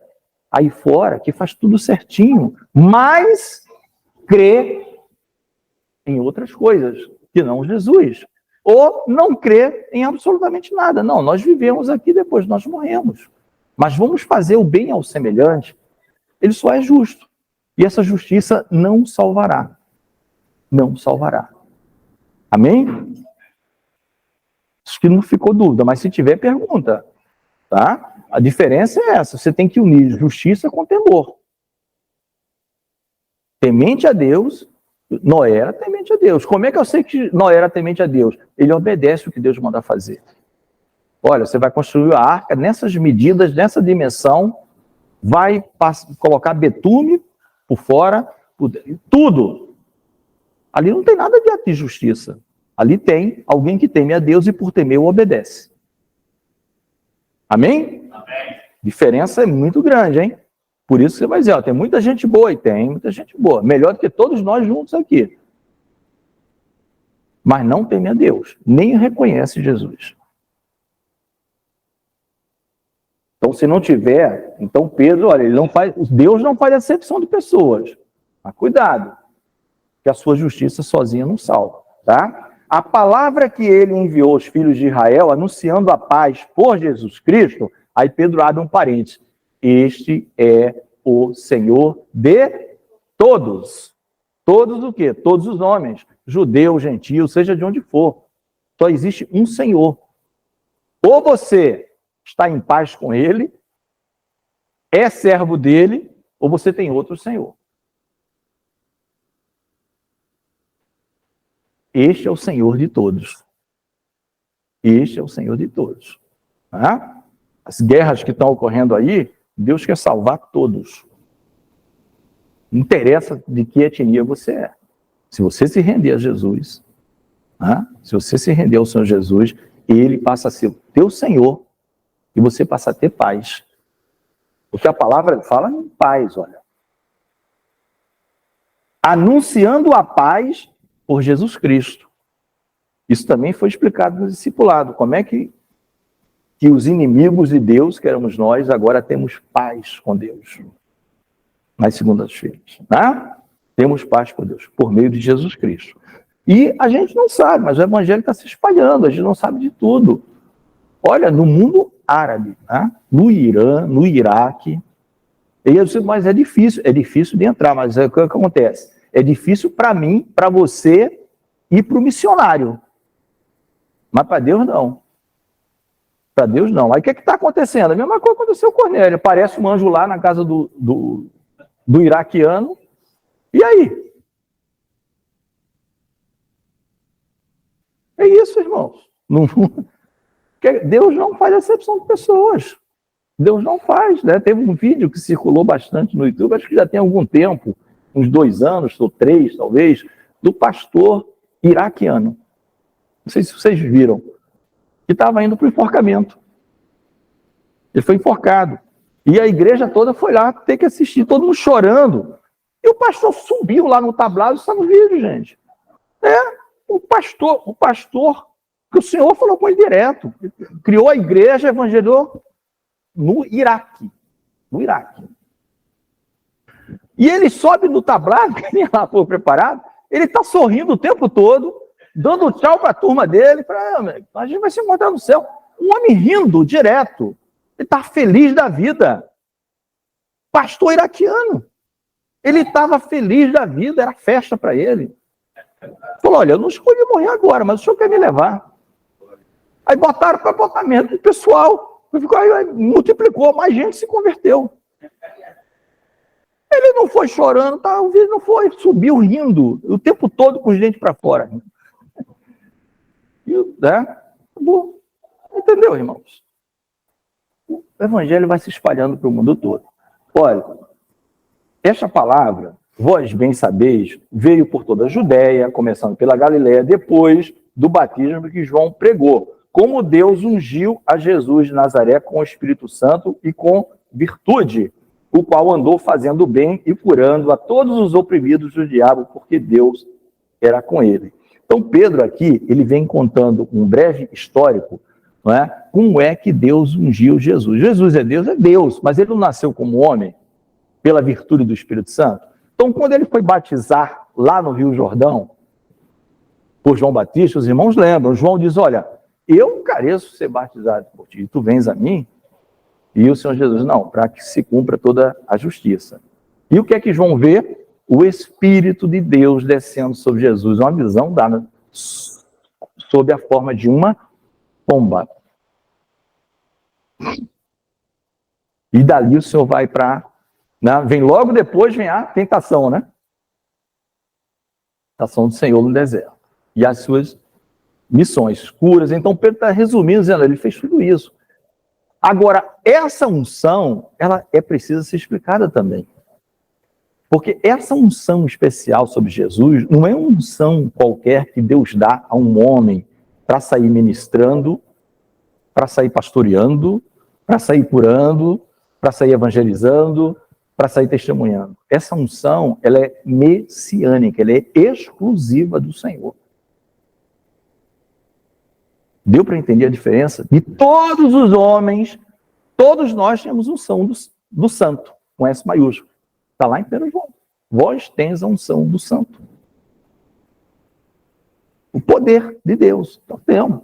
S1: aí fora que faz tudo certinho, mas crê em outras coisas que não Jesus. Ou não crê em absolutamente nada. Não, nós vivemos aqui, depois nós morremos. Mas vamos fazer o bem ao semelhante. Ele só é justo. E essa justiça não salvará. Não salvará. Amém? Acho que não ficou dúvida, mas se tiver, pergunta. Tá? A diferença é essa. Você tem que unir justiça com temor. Temente a Deus. Noé era temente a Deus. Como é que eu sei que Noé era temente a Deus? Ele obedece o que Deus manda fazer. Olha, você vai construir a arca nessas medidas, nessa dimensão, vai colocar betume por fora, tudo. Ali não tem nada de ato de justiça. Ali tem alguém que teme a Deus e por temer o obedece. Amém? Amém. Diferença é muito grande, hein? Por isso que você vai dizer, ó, tem muita gente boa, e tem muita gente boa. Melhor do que todos nós juntos aqui. Mas não teme a Deus, nem reconhece Jesus. Então, se não tiver, então Pedro, olha, Deus não faz acepção de pessoas. Mas cuidado, que a sua justiça sozinha não salva, tá? A palavra que ele enviou aos filhos de Israel, anunciando a paz por Jesus Cristo, aí Pedro abre um parênteses. Este é o Senhor de todos. Todos o quê? Todos os homens. Judeu, gentio, seja de onde for. Só existe um Senhor. Ou você está em paz com ele, é servo dele, ou você tem outro Senhor. Este é o Senhor de todos. Este é o Senhor de todos. Tá? As guerras que estão ocorrendo aí, Deus quer salvar todos. Não interessa de que etnia você é. Se você se render a Jesus, tá? Se você se render ao Senhor Jesus, ele passa a ser o teu Senhor e você passa a ter paz. Porque a palavra fala em paz, olha. Anunciando a paz por Jesus Cristo. Isso também foi explicado no discipulado. Como é que os inimigos de Deus, que éramos nós, agora temos paz com Deus. Nas segundas-feiras. Tá? Temos paz com Deus, por meio de Jesus Cristo. E a gente não sabe, mas o evangelho está se espalhando, a gente não sabe de tudo. Olha, no mundo árabe, tá? No Irã, no Iraque, mas é difícil de entrar, mas o que acontece? É difícil para mim, para você e para o missionário. Mas para Deus não. Para Deus não. Aí o que está acontecendo? A mesma coisa aconteceu com Cornélio. Aparece um anjo lá na casa do iraquiano. E aí? É isso, irmãos. Deus não faz acepção de pessoas. Deus não faz, né? Teve um vídeo que circulou bastante no YouTube, acho que já tem algum tempo, uns 2 anos, ou 3, talvez, do pastor iraquiano. Não sei se vocês viram. Que estava indo para o enforcamento. Ele foi enforcado. E a igreja toda foi lá ter que assistir, todo mundo chorando. E o pastor subiu lá no tablado, está no vídeo, gente. O pastor, que o Senhor falou com ele direto. Criou a igreja, evangelizou no Iraque. No Iraque. E ele sobe no tablado, que nem lá foi preparado, ele está sorrindo o tempo todo, dando tchau para a turma dele, a gente vai se encontrar no céu. Um homem rindo direto. Ele está feliz da vida. Pastor iraquiano. Ele estava feliz da vida, era festa para ele. Falou, olha, eu não escolhi morrer agora, mas o senhor quer me levar. Aí botaram para botamento do pessoal. Aí multiplicou, mais gente se converteu. Ele não foi chorando, tá? O vídeo não foi, subiu rindo, o tempo todo com gente para fora. E, acabou. Entendeu, irmãos? O evangelho vai se espalhando para o mundo todo. Olha, esta palavra, vós bem sabeis, veio por toda a Judéia, começando pela Galiléia, depois do batismo que João pregou. Como Deus ungiu a Jesus de Nazaré com o Espírito Santo e com virtude, o qual andou fazendo bem e curando a todos os oprimidos do diabo, porque Deus era com ele. Então, Pedro aqui, ele vem contando um breve histórico, não é? Como é que Deus ungiu Jesus. Jesus é Deus, mas ele não nasceu como homem pela virtude do Espírito Santo. Então, quando ele foi batizar lá no Rio Jordão, por João Batista, os irmãos lembram, João diz, olha, eu careço ser batizado por ti, tu vens a mim? E o Senhor Jesus, não, para que se cumpra toda a justiça. E o que é que João vê? O Espírito de Deus descendo sobre Jesus, uma visão dada sob a forma de uma pomba. E dali o Senhor vai para... Vem logo depois, vem a tentação, né? Tentação do Senhor no deserto. E as suas missões, curas. Então Pedro está resumindo, dizendo, ele fez tudo isso. Agora, essa unção, ela é precisa ser explicada também. Porque essa unção especial sobre Jesus não é uma unção qualquer que Deus dá a um homem para sair ministrando, para sair pastoreando, para sair curando, para sair evangelizando, para sair testemunhando. Essa unção, ela é messiânica, ela é exclusiva do Senhor. Deu para entender a diferença? De todos os homens, todos nós temos unção do santo, com S maiúsculo. Está lá em 1 João. Vós tens a unção do santo. O poder de Deus. Então temos.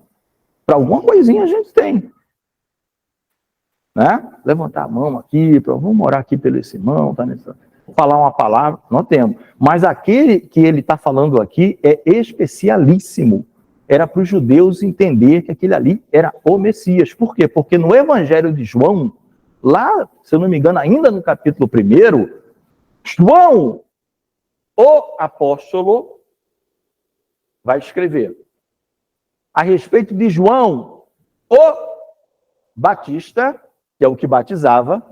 S1: Para alguma coisinha a gente tem. Né? Levantar a mão aqui, vamos orar aqui pelo esse irmão, tá nessa... falar uma palavra, nós temos. Mas aquele que ele está falando aqui é especialíssimo. Era para os judeus entender que aquele ali era o Messias. Por quê? Porque no Evangelho de João, lá, se eu não me engano, ainda no capítulo 1, João, o apóstolo, vai escrever a respeito de João, o Batista, que é o que batizava,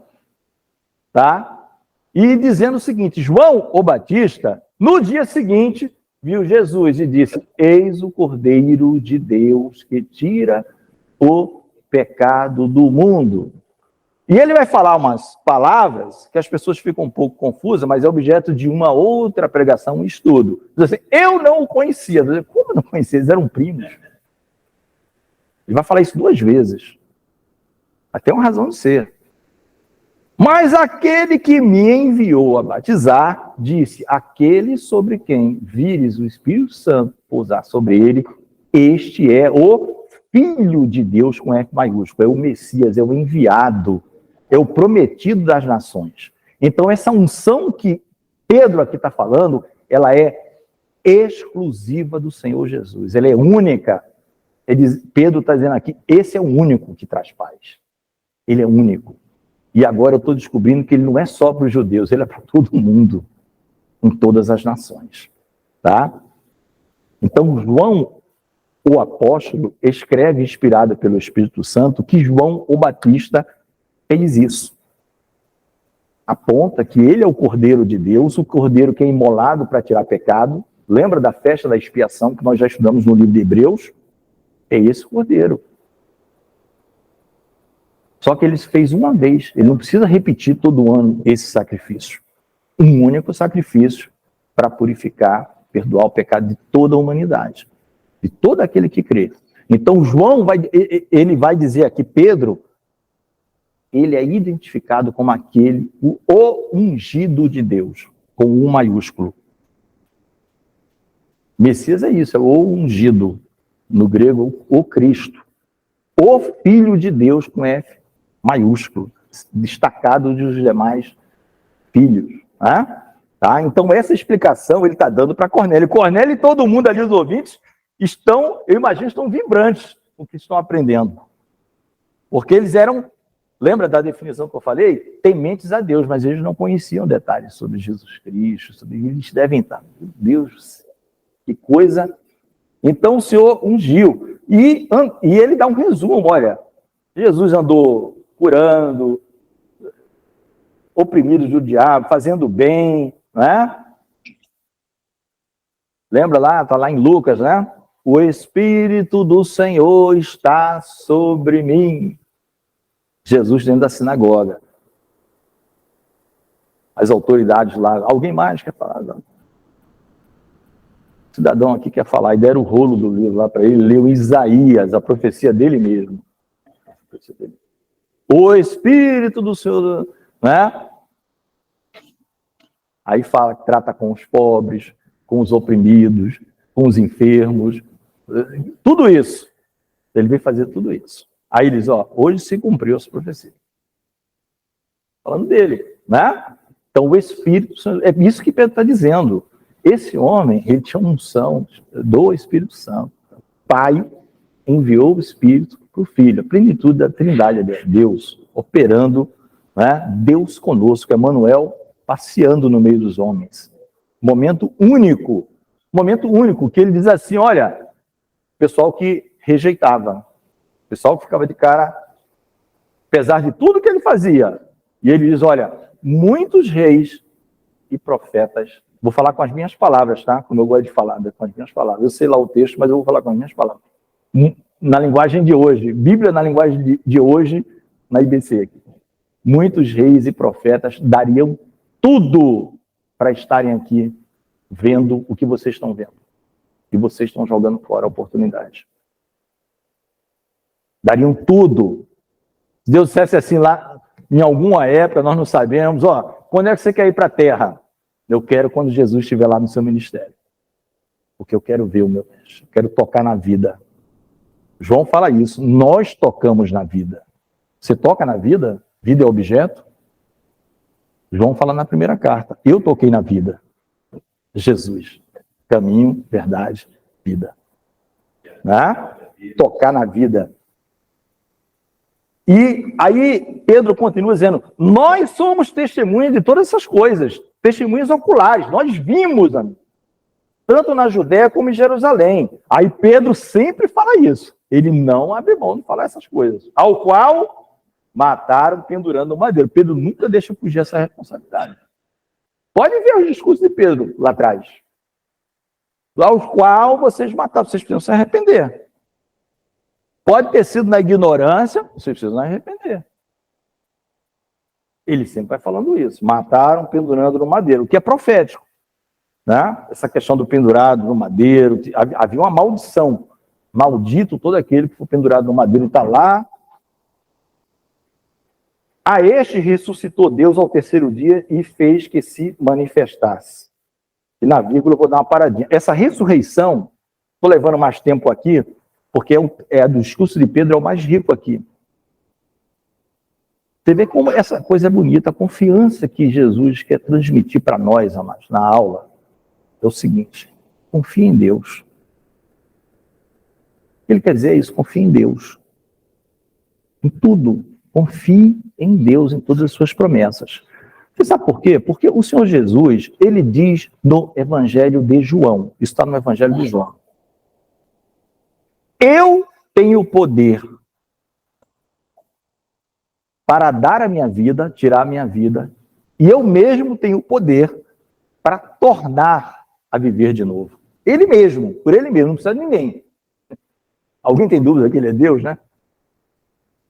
S1: tá? E dizendo o seguinte, João, o Batista, no dia seguinte, viu Jesus e disse, eis o Cordeiro de Deus que tira o pecado do mundo. E ele vai falar umas palavras que as pessoas ficam um pouco confusas, mas é objeto de uma outra pregação, um estudo. Diz assim, eu não o conhecia. Como eu não conhecia? Eles eram primos. Ele vai falar isso 2 vezes. Até uma razão de ser. Mas aquele que me enviou a batizar, disse, aquele sobre quem vires o Espírito Santo pousar sobre ele, este é o Filho de Deus com F maiúsculo, é o Messias, é o enviado, é o prometido das nações. Então essa unção que Pedro aqui está falando, ela é exclusiva do Senhor Jesus, ela é única. Pedro está dizendo aqui, esse é o único que traz paz. Ele é único. E agora eu estou descobrindo que ele não é só para os judeus, ele é para todo mundo, em todas as nações. Tá? Então, João, o apóstolo, escreve, inspirado pelo Espírito Santo, que João, o Batista, fez isso. Aponta que ele é o Cordeiro de Deus, o Cordeiro que é imolado para tirar pecado. Lembra da festa da expiação que nós já estudamos no livro de Hebreus? É esse Cordeiro. Só que ele fez uma vez, ele não precisa repetir todo ano esse sacrifício. Um único sacrifício para purificar, perdoar o pecado de toda a humanidade, de todo aquele que crê. Então João ele vai dizer aqui, Pedro, ele é identificado como aquele, o ungido de Deus, com um maiúsculo. Messias é isso, é o ungido, no grego, o Cristo. O Filho de Deus com F maiúsculo, destacado dos demais filhos. Né? Tá? Então, essa explicação ele está dando para Cornélio. Cornélio e todo mundo ali, os ouvintes, estão, eu imagino, estão vibrantes com o que estão aprendendo. Porque eles eram, lembra da definição que eu falei? Tementes a Deus, mas eles não conheciam detalhes sobre Jesus Cristo, eles devem estar, meu Deus, que coisa. Então, o Senhor ungiu. E ele dá um resumo, olha, Jesus andou curando, oprimidos do diabo, fazendo bem, né? Lembra lá, está lá em Lucas, né? O Espírito do Senhor está sobre mim. Jesus dentro da sinagoga. As autoridades lá, alguém mais quer falar? Não. cidadão aqui quer falar, e deram o rolo do livro lá para ele, leu Isaías, a profecia dele mesmo. O Espírito do Senhor, né? Aí fala que trata com os pobres, com os oprimidos, com os enfermos, tudo isso. Ele veio fazer tudo isso. Aí ele diz, ó, hoje se cumpriu essa profecia. Falando dele, né? Então o Espírito, é isso que Pedro está dizendo. Esse homem, ele tinha unção do Espírito Santo. O Pai enviou o Espírito para o Filho, a plenitude da Trindade, Deus operando, né? Deus conosco, Emmanuel passeando no meio dos homens. Momento único que ele diz assim, olha, pessoal que rejeitava, pessoal que ficava de cara, apesar de tudo que ele fazia, e ele diz, olha, muitos reis e profetas, vou falar com as minhas palavras, tá? Como eu gosto de falar, com as minhas palavras. Eu sei lá o texto, mas eu vou falar com as minhas palavras. Na linguagem de hoje, Bíblia na linguagem de hoje, na IBC aqui. Muitos reis e profetas dariam tudo para estarem aqui vendo o que vocês estão vendo. E vocês estão jogando fora a oportunidade. Dariam tudo. Se Deus dissesse assim lá, em alguma época, nós não sabemos, ó, quando é que você quer ir para a terra? Eu quero quando Jesus estiver lá no seu ministério. Porque eu quero ver o meu mestre, eu quero tocar na vida. João fala isso, nós tocamos na vida. Você toca na vida? Vida é objeto? João fala na primeira carta, eu toquei na vida. Jesus, caminho, verdade, vida. Né? Tocar na vida. E aí Pedro continua dizendo, nós somos testemunhas de todas essas coisas, testemunhas oculares, nós vimos, amigo, tanto na Judéia como em Jerusalém. Aí Pedro sempre fala isso, ele não abre mão de falar essas coisas, ao qual mataram pendurando no madeiro. Pedro nunca deixa fugir essa responsabilidade. Pode ver os discursos de Pedro lá atrás, lá os qual vocês mataram, vocês precisam se arrepender. Pode ter sido na ignorância, vocês precisam se arrepender. Ele sempre vai falando isso. Mataram pendurando no madeiro, o que é profético. Né? Essa questão do pendurado no madeiro, havia uma maldição. Maldito todo aquele que for pendurado no madeiro e está lá. A este ressuscitou Deus ao terceiro dia e fez que se manifestasse. E na vírgula eu vou dar uma paradinha. Essa ressurreição, estou levando mais tempo aqui, porque do discurso de Pedro é o mais rico aqui. Você vê como essa coisa é bonita, a confiança que Jesus quer transmitir para nós, amados, na aula, é o seguinte, confie em Deus. Ele quer dizer isso, confie em Deus. Em tudo, confie em Deus, em todas as suas promessas. Você sabe por quê? Porque o Senhor Jesus, ele diz no Evangelho de João, isso está no Evangelho de João, eu tenho poder para dar a minha vida, tirar a minha vida, e eu mesmo tenho poder para tornar a viver de novo. Ele mesmo, por ele mesmo, não precisa de ninguém. Alguém tem dúvida que ele é Deus, né?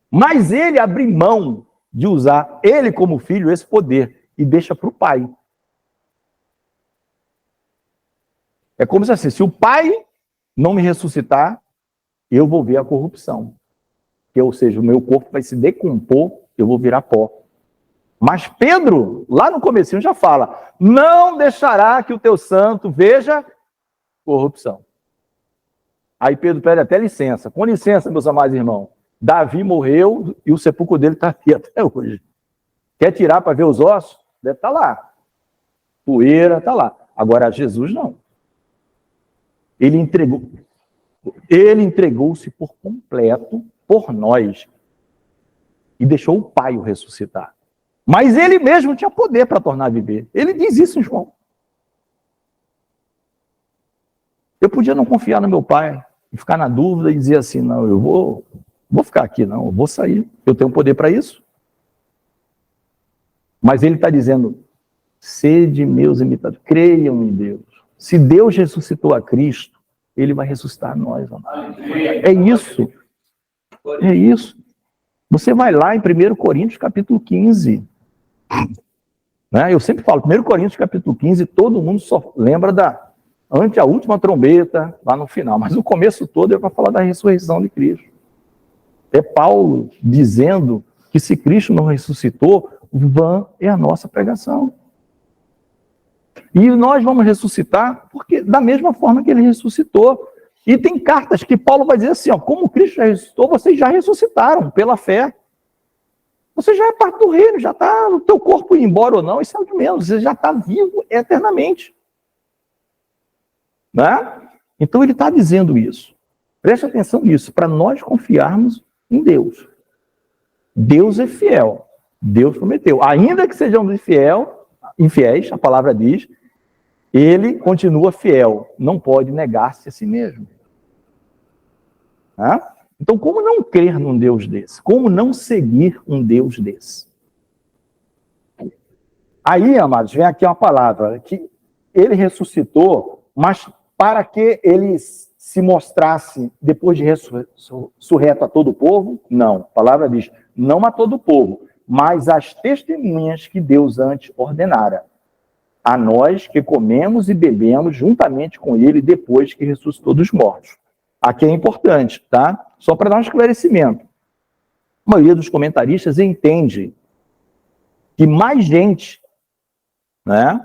S1: Mas ele abre mão de usar ele como filho, esse poder, e deixa para o pai. É como se assim, se o pai não me ressuscitar, eu vou ver a corrupção. Ou seja, o meu corpo vai se decompor, eu vou virar pó. Mas Pedro, lá no comecinho, já fala, não deixará que o teu santo veja corrupção. Aí Pedro pede até licença. Com licença, meus amados irmãos. Davi morreu e o sepulcro dele está aqui até hoje. Quer tirar para ver os ossos? Deve estar lá. Poeira está lá. Agora, Jesus não. Ele entregou-se por completo por nós e deixou o Pai o ressuscitar. Mas ele mesmo tinha poder para tornar a viver. Ele diz isso em João. Eu podia não confiar no meu Pai e ficar na dúvida e dizer assim, não, eu vou ficar aqui, não, eu vou sair. Eu tenho poder para isso. Mas ele está dizendo, sede meus imitadores, creiam em Deus. Se Deus ressuscitou a Cristo, ele vai ressuscitar nós. É isso. É isso. Você vai lá em 1 Coríntios capítulo 15. Né? Eu sempre falo, 1 Coríntios capítulo 15, todo mundo só lembra ante a última trombeta, lá no final. Mas o começo todo é para falar da ressurreição de Cristo. É Paulo dizendo que se Cristo não ressuscitou, vã é a nossa pregação. E nós vamos ressuscitar porque da mesma forma que ele ressuscitou. E tem cartas que Paulo vai dizer assim, ó, como Cristo já ressuscitou, vocês já ressuscitaram pela fé. Você já é parte do reino, já está o teu corpo ir embora ou não, isso é o de menos, você já está vivo eternamente. Né? Então ele está dizendo isso. Preste atenção nisso, para nós confiarmos em Deus. Deus é fiel. Deus prometeu. Ainda que sejamos infiéis, a palavra diz, ele continua fiel. Não pode negar-se a si mesmo. Né? Então, como não crer num Deus desse? Como não seguir um Deus desse? Aí, amados, vem aqui uma palavra, que ele ressuscitou, mas para que ele se mostrasse, depois de ressurreto a todo o povo? Não. A palavra diz, não a todo o povo, mas às testemunhas que Deus antes ordenara. A nós que comemos e bebemos juntamente com ele depois que ressuscitou dos mortos. Aqui é importante, tá? Só para dar um esclarecimento. A maioria dos comentaristas entende que mais gente, né,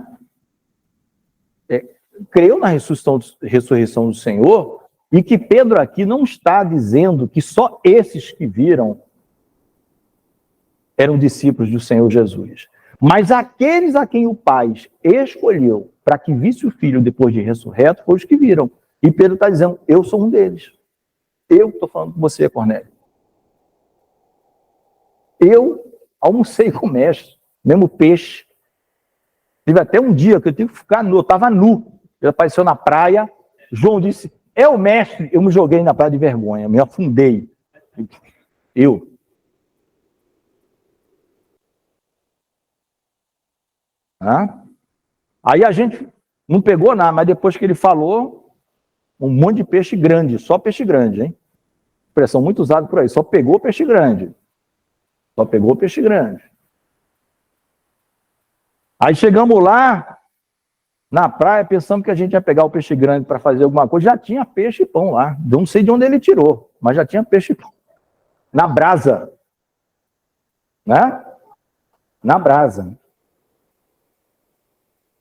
S1: creu na ressurreição do Senhor e que Pedro aqui não está dizendo que só esses que viram eram discípulos do Senhor Jesus. Mas aqueles a quem o Pai escolheu para que visse o Filho depois de ressurreto, foram os que viram. E Pedro está dizendo, eu sou um deles. Eu estou falando com você, Cornélio. Eu almocei com o mestre, mesmo peixe. Teve até um dia que eu tive que ficar nu, eu estava nu. Ele apareceu na praia, João disse, é o mestre. Eu me joguei na praia de vergonha, me afundei. Eu. Aí a gente não pegou nada, mas depois que ele falou, um monte de peixe grande, só peixe grande, hein? Expressão muito usada por aí, só pegou peixe grande. Só pegou peixe grande. Aí chegamos lá, na praia, pensamos que a gente ia pegar o peixe grande para fazer alguma coisa, já tinha peixe e pão lá. Eu não sei de onde ele tirou, mas já tinha peixe e pão. Na brasa. Né? Na brasa.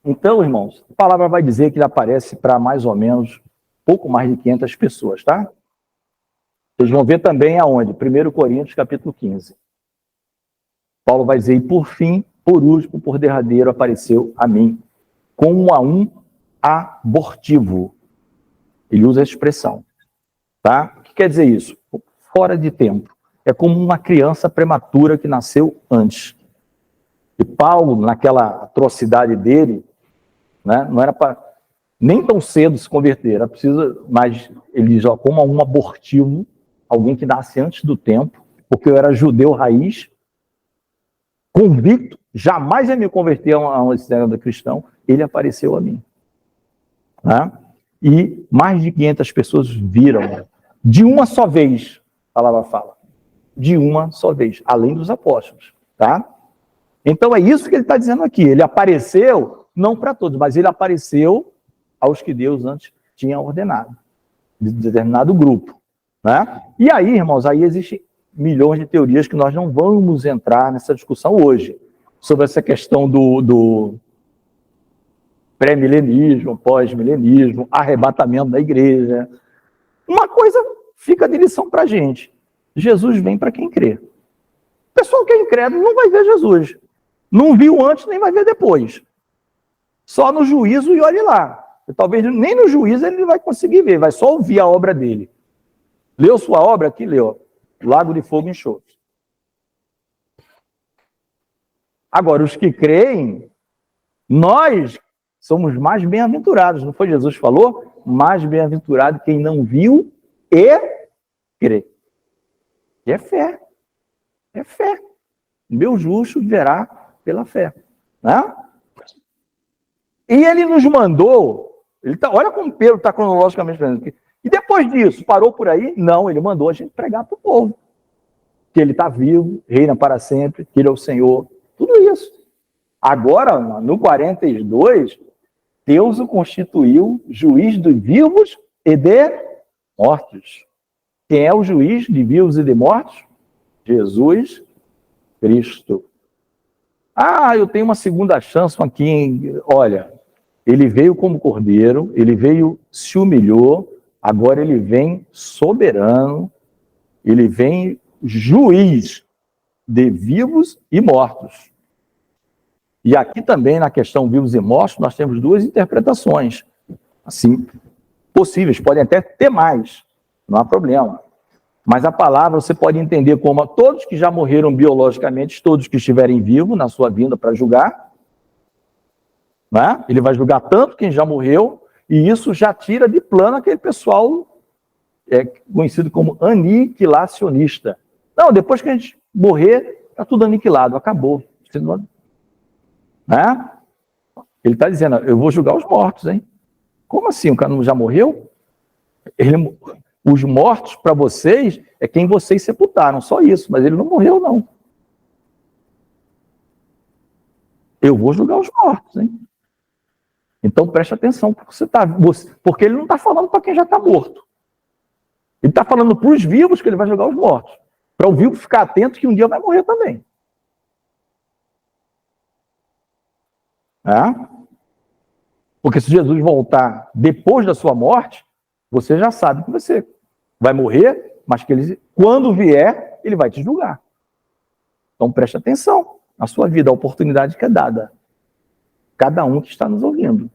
S1: Então, irmãos, a palavra vai dizer que ele aparece para mais ou menos pouco mais de 500 pessoas, tá? Vocês vão ver também aonde? 1 Coríntios, capítulo 15. Paulo vai dizer, e por fim, por último, por derradeiro, apareceu a mim, como a um abortivo. Ele usa essa expressão, tá? O que quer dizer isso? Fora de tempo. É como uma criança prematura que nasceu antes. E Paulo, naquela atrocidade dele, né, não era para nem tão cedo se converter, era preciso, mas ele diz, ó, como um abortivo, alguém que nasce antes do tempo, porque eu era judeu raiz, convicto, jamais ia me converter a um cidadão cristão, ele apareceu a mim. Né? E mais de 500 pessoas viram, de uma só vez, a palavra fala, de uma só vez, além dos apóstolos. Tá? Então é isso que ele está dizendo aqui, ele apareceu, não para todos, mas ele apareceu aos que Deus antes tinha ordenado, de determinado grupo. Né? E aí, irmãos, aí existem milhões de teorias que nós não vamos entrar nessa discussão hoje, sobre essa questão do pré-milenismo, pós-milenismo, arrebatamento da igreja. Uma coisa fica de lição para a gente, Jesus vem para quem crê. O pessoal que é incrédulo não vai ver Jesus, não viu antes nem vai ver depois, só no juízo e olhe lá. Talvez nem no juízo ele vai conseguir ver, vai só ouvir a obra dele. Leu sua obra? Aqui leu. Lago de Fogo e Enxofre. Agora, os que creem, nós somos mais bem-aventurados. Não foi Jesus que falou? Mais bem-aventurado quem não viu e crê. E é fé. É fé. Meu justo verá pela fé. Né? E ele nos mandou... olha como Pedro está cronologicamente falando. E depois disso, parou por aí? Não, ele mandou a gente pregar para o povo. Que ele está vivo, reina para sempre, que ele é o Senhor. Tudo isso. Agora, no 42, Deus o constituiu juiz dos vivos e de mortos. Quem é o juiz de vivos e de mortos? Jesus Cristo. Ah, eu tenho uma segunda chance aqui, hein? Olha, ele veio como cordeiro, ele veio, se humilhou, agora ele vem soberano, ele vem juiz de vivos e mortos. E aqui também, na questão vivos e mortos, nós temos duas interpretações, assim, possíveis, podem até ter mais, não há problema. Mas a palavra você pode entender como todos que já morreram biologicamente, todos que estiverem vivos na sua vinda para julgar, né? Ele vai julgar tanto quem já morreu, e isso já tira de plano aquele pessoal conhecido como aniquilacionista. Não, depois que a gente morrer, está tudo aniquilado, acabou. Né? Ele está dizendo, eu vou julgar os mortos, hein? Como assim? O cara já morreu? Os mortos, para vocês, é quem vocês sepultaram, só isso, mas ele não morreu, não. Eu vou julgar os mortos, hein? Então preste atenção, porque ele não está falando para quem já está morto. Ele está falando para os vivos que ele vai julgar os mortos. Para o vivo ficar atento que um dia vai morrer também. Porque se Jesus voltar depois da sua morte, você já sabe que você vai morrer, mas que ele, quando vier, ele vai te julgar. Então preste atenção na sua vida, a oportunidade que é dada. Cada um que está nos ouvindo.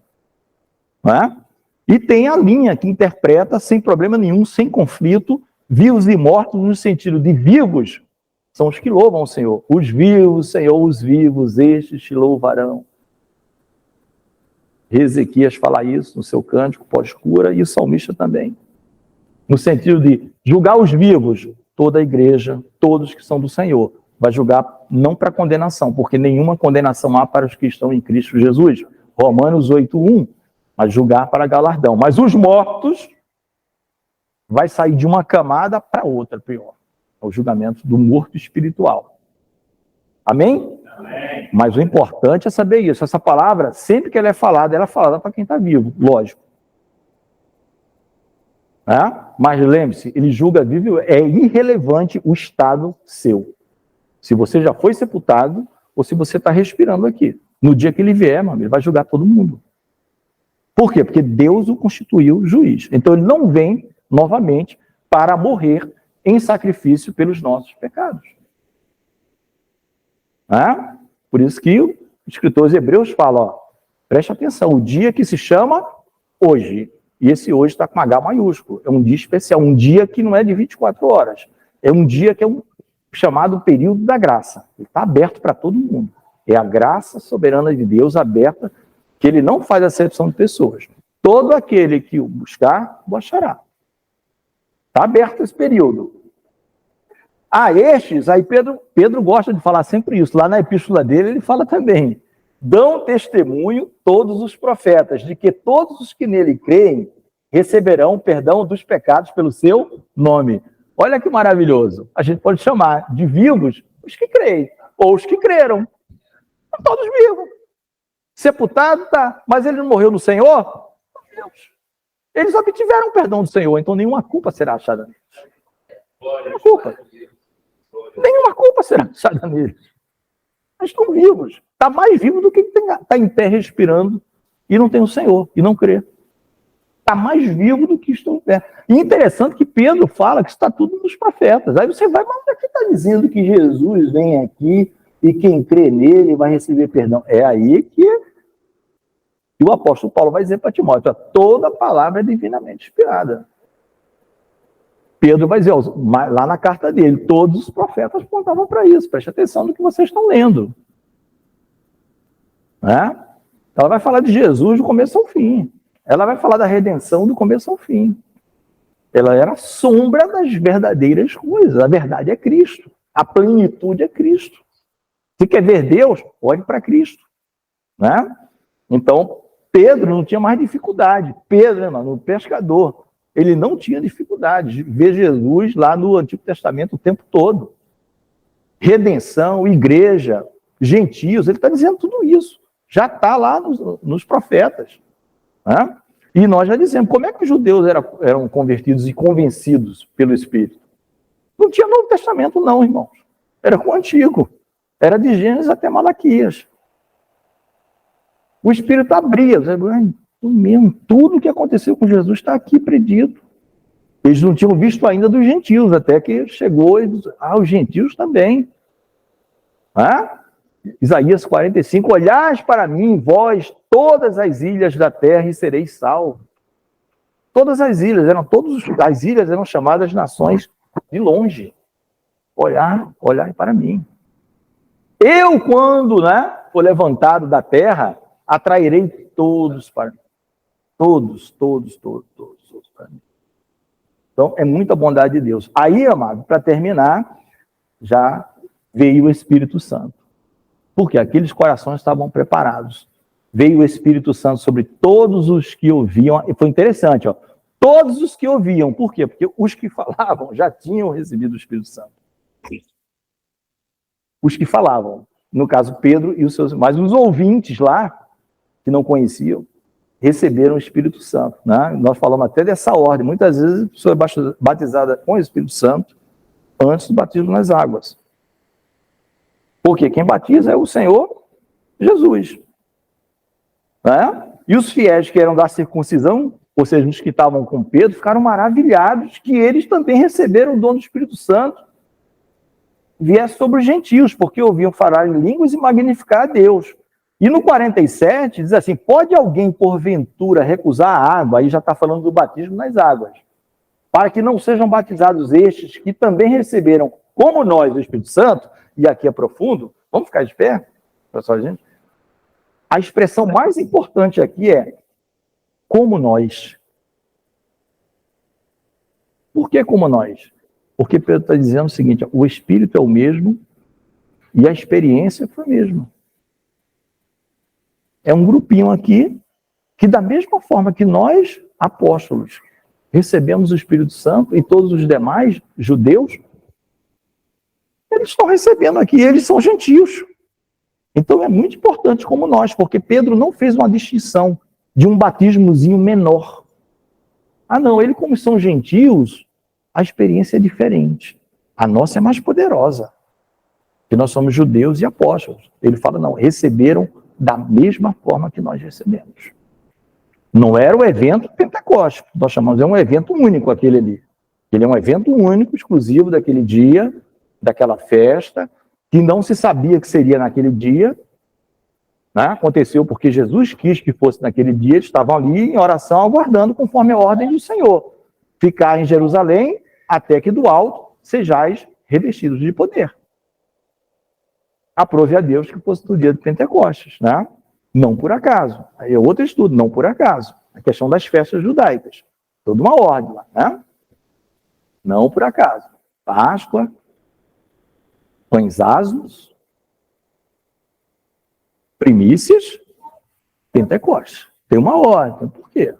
S1: E tem a linha que interpreta sem problema nenhum, sem conflito, vivos e mortos, no sentido de vivos, são os que louvam o Senhor. Os vivos, Senhor, os vivos, estes te louvarão. Ezequias fala isso no seu cântico pós-cura, e o salmista também. No sentido de julgar os vivos, toda a igreja, todos que são do Senhor. Vai julgar não para condenação, porque nenhuma condenação há para os que estão em Cristo Jesus. Romanos 8:1, mas julgar para galardão. Mas os mortos vai sair de uma camada para outra, pior. É o julgamento do morto espiritual. Amém? Amém. Mas o importante é saber isso. Essa palavra, sempre que ela é falada para quem está vivo, lógico. Mas lembre-se, ele julga vivo, é irrelevante o estado seu. Se você já foi sepultado ou se você está respirando aqui. No dia que ele vier, ele vai julgar todo mundo. Por quê? Porque Deus o constituiu juiz. Então ele não vem novamente para morrer em sacrifício pelos nossos pecados. Por isso que o escritor Hebreus fala, preste atenção, o dia que se chama hoje, e esse hoje está com H maiúsculo, é um dia especial, um dia que não é de 24 horas, é um dia que é um chamado período da graça, ele está aberto para todo mundo, é a graça soberana de Deus aberta, que ele não faz acepção de pessoas, todo aquele que o buscar, o achará. Está aberto esse período. Estes, aí Pedro gosta de falar sempre isso, lá na epístola dele ele fala também, dão testemunho todos os profetas, de que todos os que nele creem receberão perdão dos pecados pelo seu nome. Olha que maravilhoso, a gente pode chamar de vivos os que creem, ou os que creram, estão todos vivos. Sepultado, tá, mas ele não morreu no Senhor? Deus. Eles obtiveram perdão do Senhor, então nenhuma culpa será achada neles. Nenhuma culpa. Nenhuma culpa será achada neles. Mas estão vivos. Está mais vivo do que está em pé respirando e não tem o Senhor, e não crê. Está mais vivo do que estão em pé. E interessante que Pedro fala que está tudo nos profetas. Aí você vai, mas aqui está dizendo que Jesus vem aqui e quem crê nele vai receber perdão. É aí que o apóstolo Paulo vai dizer para Timóteo, toda palavra é divinamente inspirada. Pedro vai dizer, lá na carta dele, todos os profetas apontavam para isso. Preste atenção no que vocês estão lendo. Ela vai falar de Jesus do começo ao fim. Ela vai falar da redenção do começo ao fim. Ela era a sombra das verdadeiras coisas. A verdade é Cristo. A plenitude é Cristo. Se quer ver Deus, olhe para Cristo. Então, Pedro não tinha mais dificuldade. Pedro, no pescador, ele não tinha dificuldade de ver Jesus lá no Antigo Testamento o tempo todo. Redenção, igreja, gentios, ele está dizendo tudo isso. Já está lá nos profetas. Né? E nós já dissemos, como é que os judeus eram convertidos e convencidos pelo Espírito? Não tinha Novo Testamento não, irmãos. Era com o Antigo. Era de Gênesis até Malaquias. O Espírito abria. Mesmo, tudo o que aconteceu com Jesus está aqui predito. Eles não tinham visto ainda dos gentios, até que chegou e disse, os gentios também. Isaías 45, olhais para mim, vós, todas as ilhas da terra, e sereis salvos. Todas as ilhas, as ilhas eram chamadas nações de longe. Olhai para mim. Eu, quando for levantado da terra, atrairei todos para mim. Todos para mim. Então, é muita bondade de Deus. Aí, amado, para terminar, já veio o Espírito Santo. Porque aqueles corações estavam preparados. Veio o Espírito Santo sobre todos os que ouviam. E foi interessante, todos os que ouviam. Por quê? Porque os que falavam já tinham recebido o Espírito Santo. Os que falavam, no caso Pedro e os seus, mas os ouvintes lá, que não conheciam, receberam o Espírito Santo. Né? Nós falamos até dessa ordem. Muitas vezes a pessoa é batizada com o Espírito Santo antes do batismo nas águas. Porque quem batiza é o Senhor Jesus. Né? E os fiéis que eram da circuncisão, ou seja, os que estavam com Pedro, ficaram maravilhados que eles também receberam o dom do Espírito Santo. Viesse sobre os gentios, porque ouviam falar em línguas e magnificar a Deus. E no 47, diz assim, pode alguém, porventura, recusar a água, aí já está falando do batismo nas águas, para que não sejam batizados estes que também receberam, como nós, o Espírito Santo, e aqui é profundo, vamos ficar de pé, pessoal, gente? A expressão mais importante aqui é, como nós. Por que como nós? Porque Pedro está dizendo o seguinte, o Espírito é o mesmo e a experiência foi a mesma. É um grupinho aqui que, da mesma forma que nós, apóstolos, recebemos o Espírito Santo e todos os demais judeus, eles estão recebendo aqui, eles são gentios. Então é muito importante como nós, porque Pedro não fez uma distinção de um batismozinho menor. Não, ele como são gentios, a experiência é diferente. A nossa é mais poderosa, porque nós somos judeus e apóstolos. Ele fala, não, receberam da mesma forma que nós recebemos. Não era o evento pentecostes, nós chamamos, é um evento único aquele ali. Ele é um evento único, exclusivo daquele dia, daquela festa, que não se sabia que seria naquele dia. Né? Aconteceu porque Jesus quis que fosse naquele dia, eles estavam ali em oração, aguardando conforme a ordem do Senhor. Ficar em Jerusalém, até que do alto sejais revestidos de poder. Aprove a Deus que fosse no dia de Pentecostes, né? Não por acaso. Aí é outro estudo, não por acaso. A questão das festas judaicas. Toda uma ordem lá, né? Não por acaso. Páscoa, pães asmos, primícias, Pentecostes. Tem uma ordem. Por quê?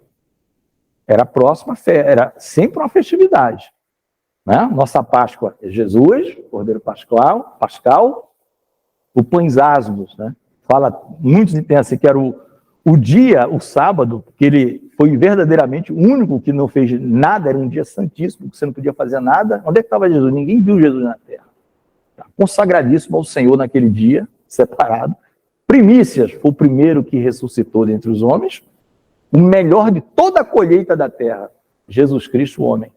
S1: Era a próxima festa, era sempre uma festividade. Né? Nossa Páscoa é Jesus, Cordeiro Pascal, o pães asmos, né? Fala, muitos entendem assim, que era o dia, o sábado, que ele foi verdadeiramente o único que não fez nada, era um dia santíssimo, que você não podia fazer nada. Onde é que estava Jesus? Ninguém viu Jesus na terra. Consagradíssimo ao Senhor naquele dia, separado. Primícias, foi o primeiro que ressuscitou dentre os homens. O melhor de toda a colheita da terra, Jesus Cristo, o homem.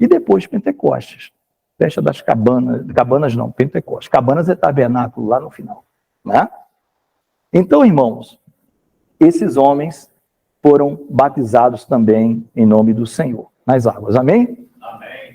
S1: E depois Pentecostes. Festa das cabanas não, Pentecostes. Cabanas é tabernáculo lá no final. Né? Então, irmãos, esses homens foram batizados também em nome do Senhor, nas águas. Amém? Amém.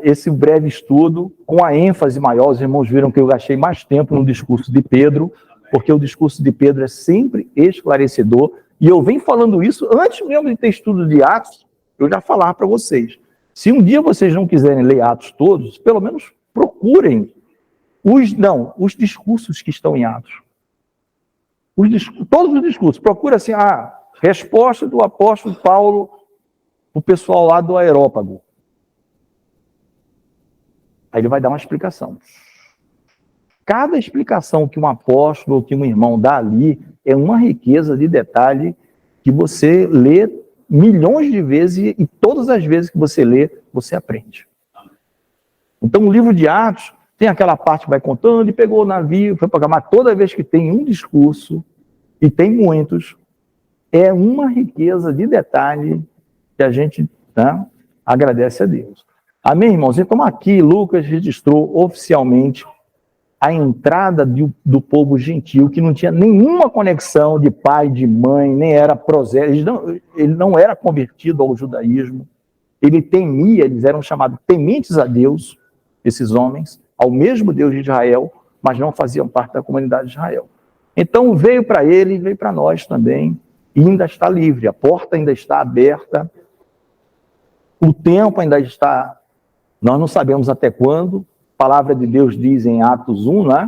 S1: Esse breve estudo, com a ênfase maior, os irmãos viram que eu gastei mais tempo no discurso de Pedro, porque o discurso de Pedro é sempre esclarecedor, e eu venho falando isso antes mesmo de ter estudo de Atos, eu já falar para vocês. Se um dia vocês não quiserem ler Atos todos, pelo menos procurem os discursos que estão em Atos. Todos os discursos. Procura assim, resposta do apóstolo Paulo, o pessoal lá do Areópago. Aí ele vai dar uma explicação. Cada explicação que um apóstolo ou que um irmão dá ali é uma riqueza de detalhe que você lê milhões de vezes e todas as vezes que você lê, você aprende. Então, o livro de Atos tem aquela parte que vai contando, e pegou o navio, foi para cá, mas toda vez que tem um discurso, e tem muitos, é uma riqueza de detalhe que a gente, né, agradece a Deus. Amém, irmãos? Então, aqui, Lucas registrou oficialmente a entrada do povo gentil, que não tinha nenhuma conexão de pai, de mãe, nem era prosélito, ele não era convertido ao judaísmo, ele temia, eles eram chamados tementes a Deus, esses homens, ao mesmo Deus de Israel, mas não faziam parte da comunidade de Israel. Então veio para ele e veio para nós também, e ainda está livre, a porta ainda está aberta, o tempo ainda está, nós não sabemos até quando. A palavra de Deus diz em Atos 1, né,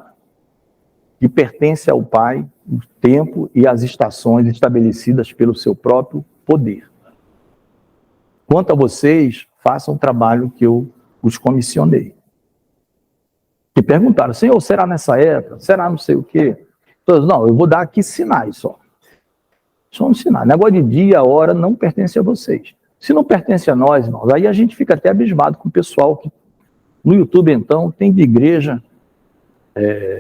S1: que pertence ao Pai o tempo e as estações estabelecidas pelo seu próprio poder. Quanto a vocês, façam o trabalho que eu os comissionei. E perguntaram, Senhor, será nessa época? Será não sei o quê? Todos, não, eu vou dar aqui sinais só. Só um sinal. Negócio de dia, hora, não pertence a vocês. Se não pertence a nós, irmãos, aí a gente fica até abismado com o pessoal que no YouTube, então, tem de igreja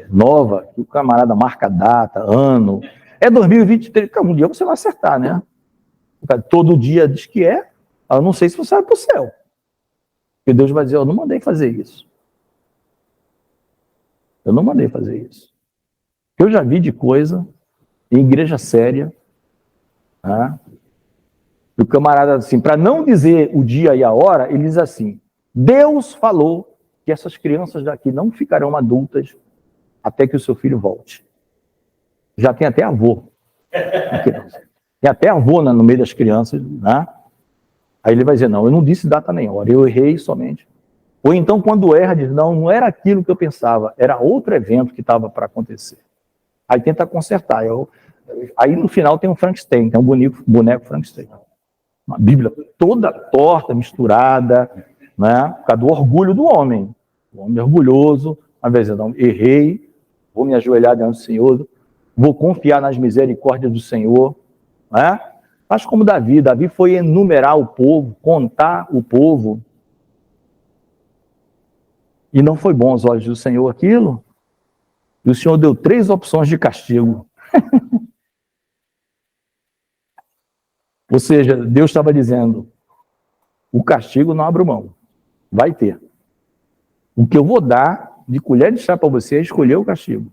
S1: nova, que o camarada marca data, ano. É 2023, um dia você vai acertar, né? Todo dia diz que é, eu não sei se você vai para o céu. Porque Deus vai dizer, eu não mandei fazer isso. Eu não mandei fazer isso. Eu já vi de coisa, em igreja séria, né? E o camarada, assim, para não dizer o dia e a hora, ele diz assim, Deus falou que essas crianças daqui não ficarão adultas até que o seu filho volte. Já tem até avô. Tem até avô no meio das crianças, né? Aí ele vai dizer, não, eu não disse data nem hora, eu errei somente. Ou então, quando erra, diz, não era aquilo que eu pensava, era outro evento que estava para acontecer. Aí tenta consertar. Aí no final tem um Frankenstein, tem um boneco Frankenstein. Uma Bíblia toda torta, misturada, né? Por causa do orgulho do homem. O homem orgulhoso, às vezes, não, errei, vou me ajoelhar diante do Senhor, vou confiar nas misericórdias do Senhor, né? Mas como Davi foi enumerar o povo, contar o povo, e não foi bom aos olhos do Senhor aquilo, e o Senhor deu 3 opções de castigo. Ou seja, Deus estava dizendo, o castigo não abro mão, vai ter. O que eu vou dar de colher de chá para você é escolher o castigo.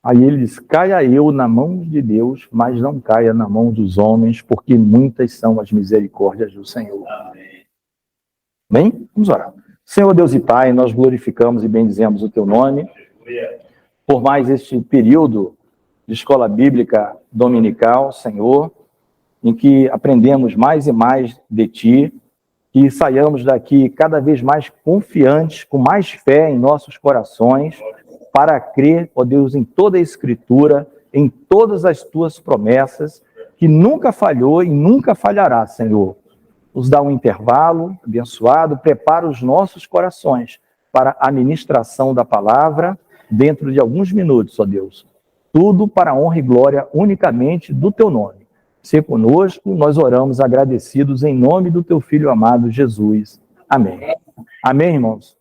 S1: Aí ele diz, caia eu na mão de Deus, mas não caia na mão dos homens, porque muitas são as misericórdias do Senhor. Amém? Bem? Vamos orar. Senhor Deus e Pai, nós glorificamos e bendizemos o Teu nome por mais este período de escola bíblica dominical, Senhor, em que aprendemos mais e mais de Ti, que saiamos daqui cada vez mais confiantes, com mais fé em nossos corações, para crer, ó Deus, em toda a Escritura, em todas as Tuas promessas, que nunca falhou e nunca falhará, Senhor. Nos dá um intervalo abençoado, prepara os nossos corações para a ministração da palavra dentro de alguns minutos, ó Deus. Tudo para a honra e glória unicamente do Teu nome. Se conosco, nós oramos agradecidos em nome do Teu Filho amado Jesus. Amém. Amém, irmãos?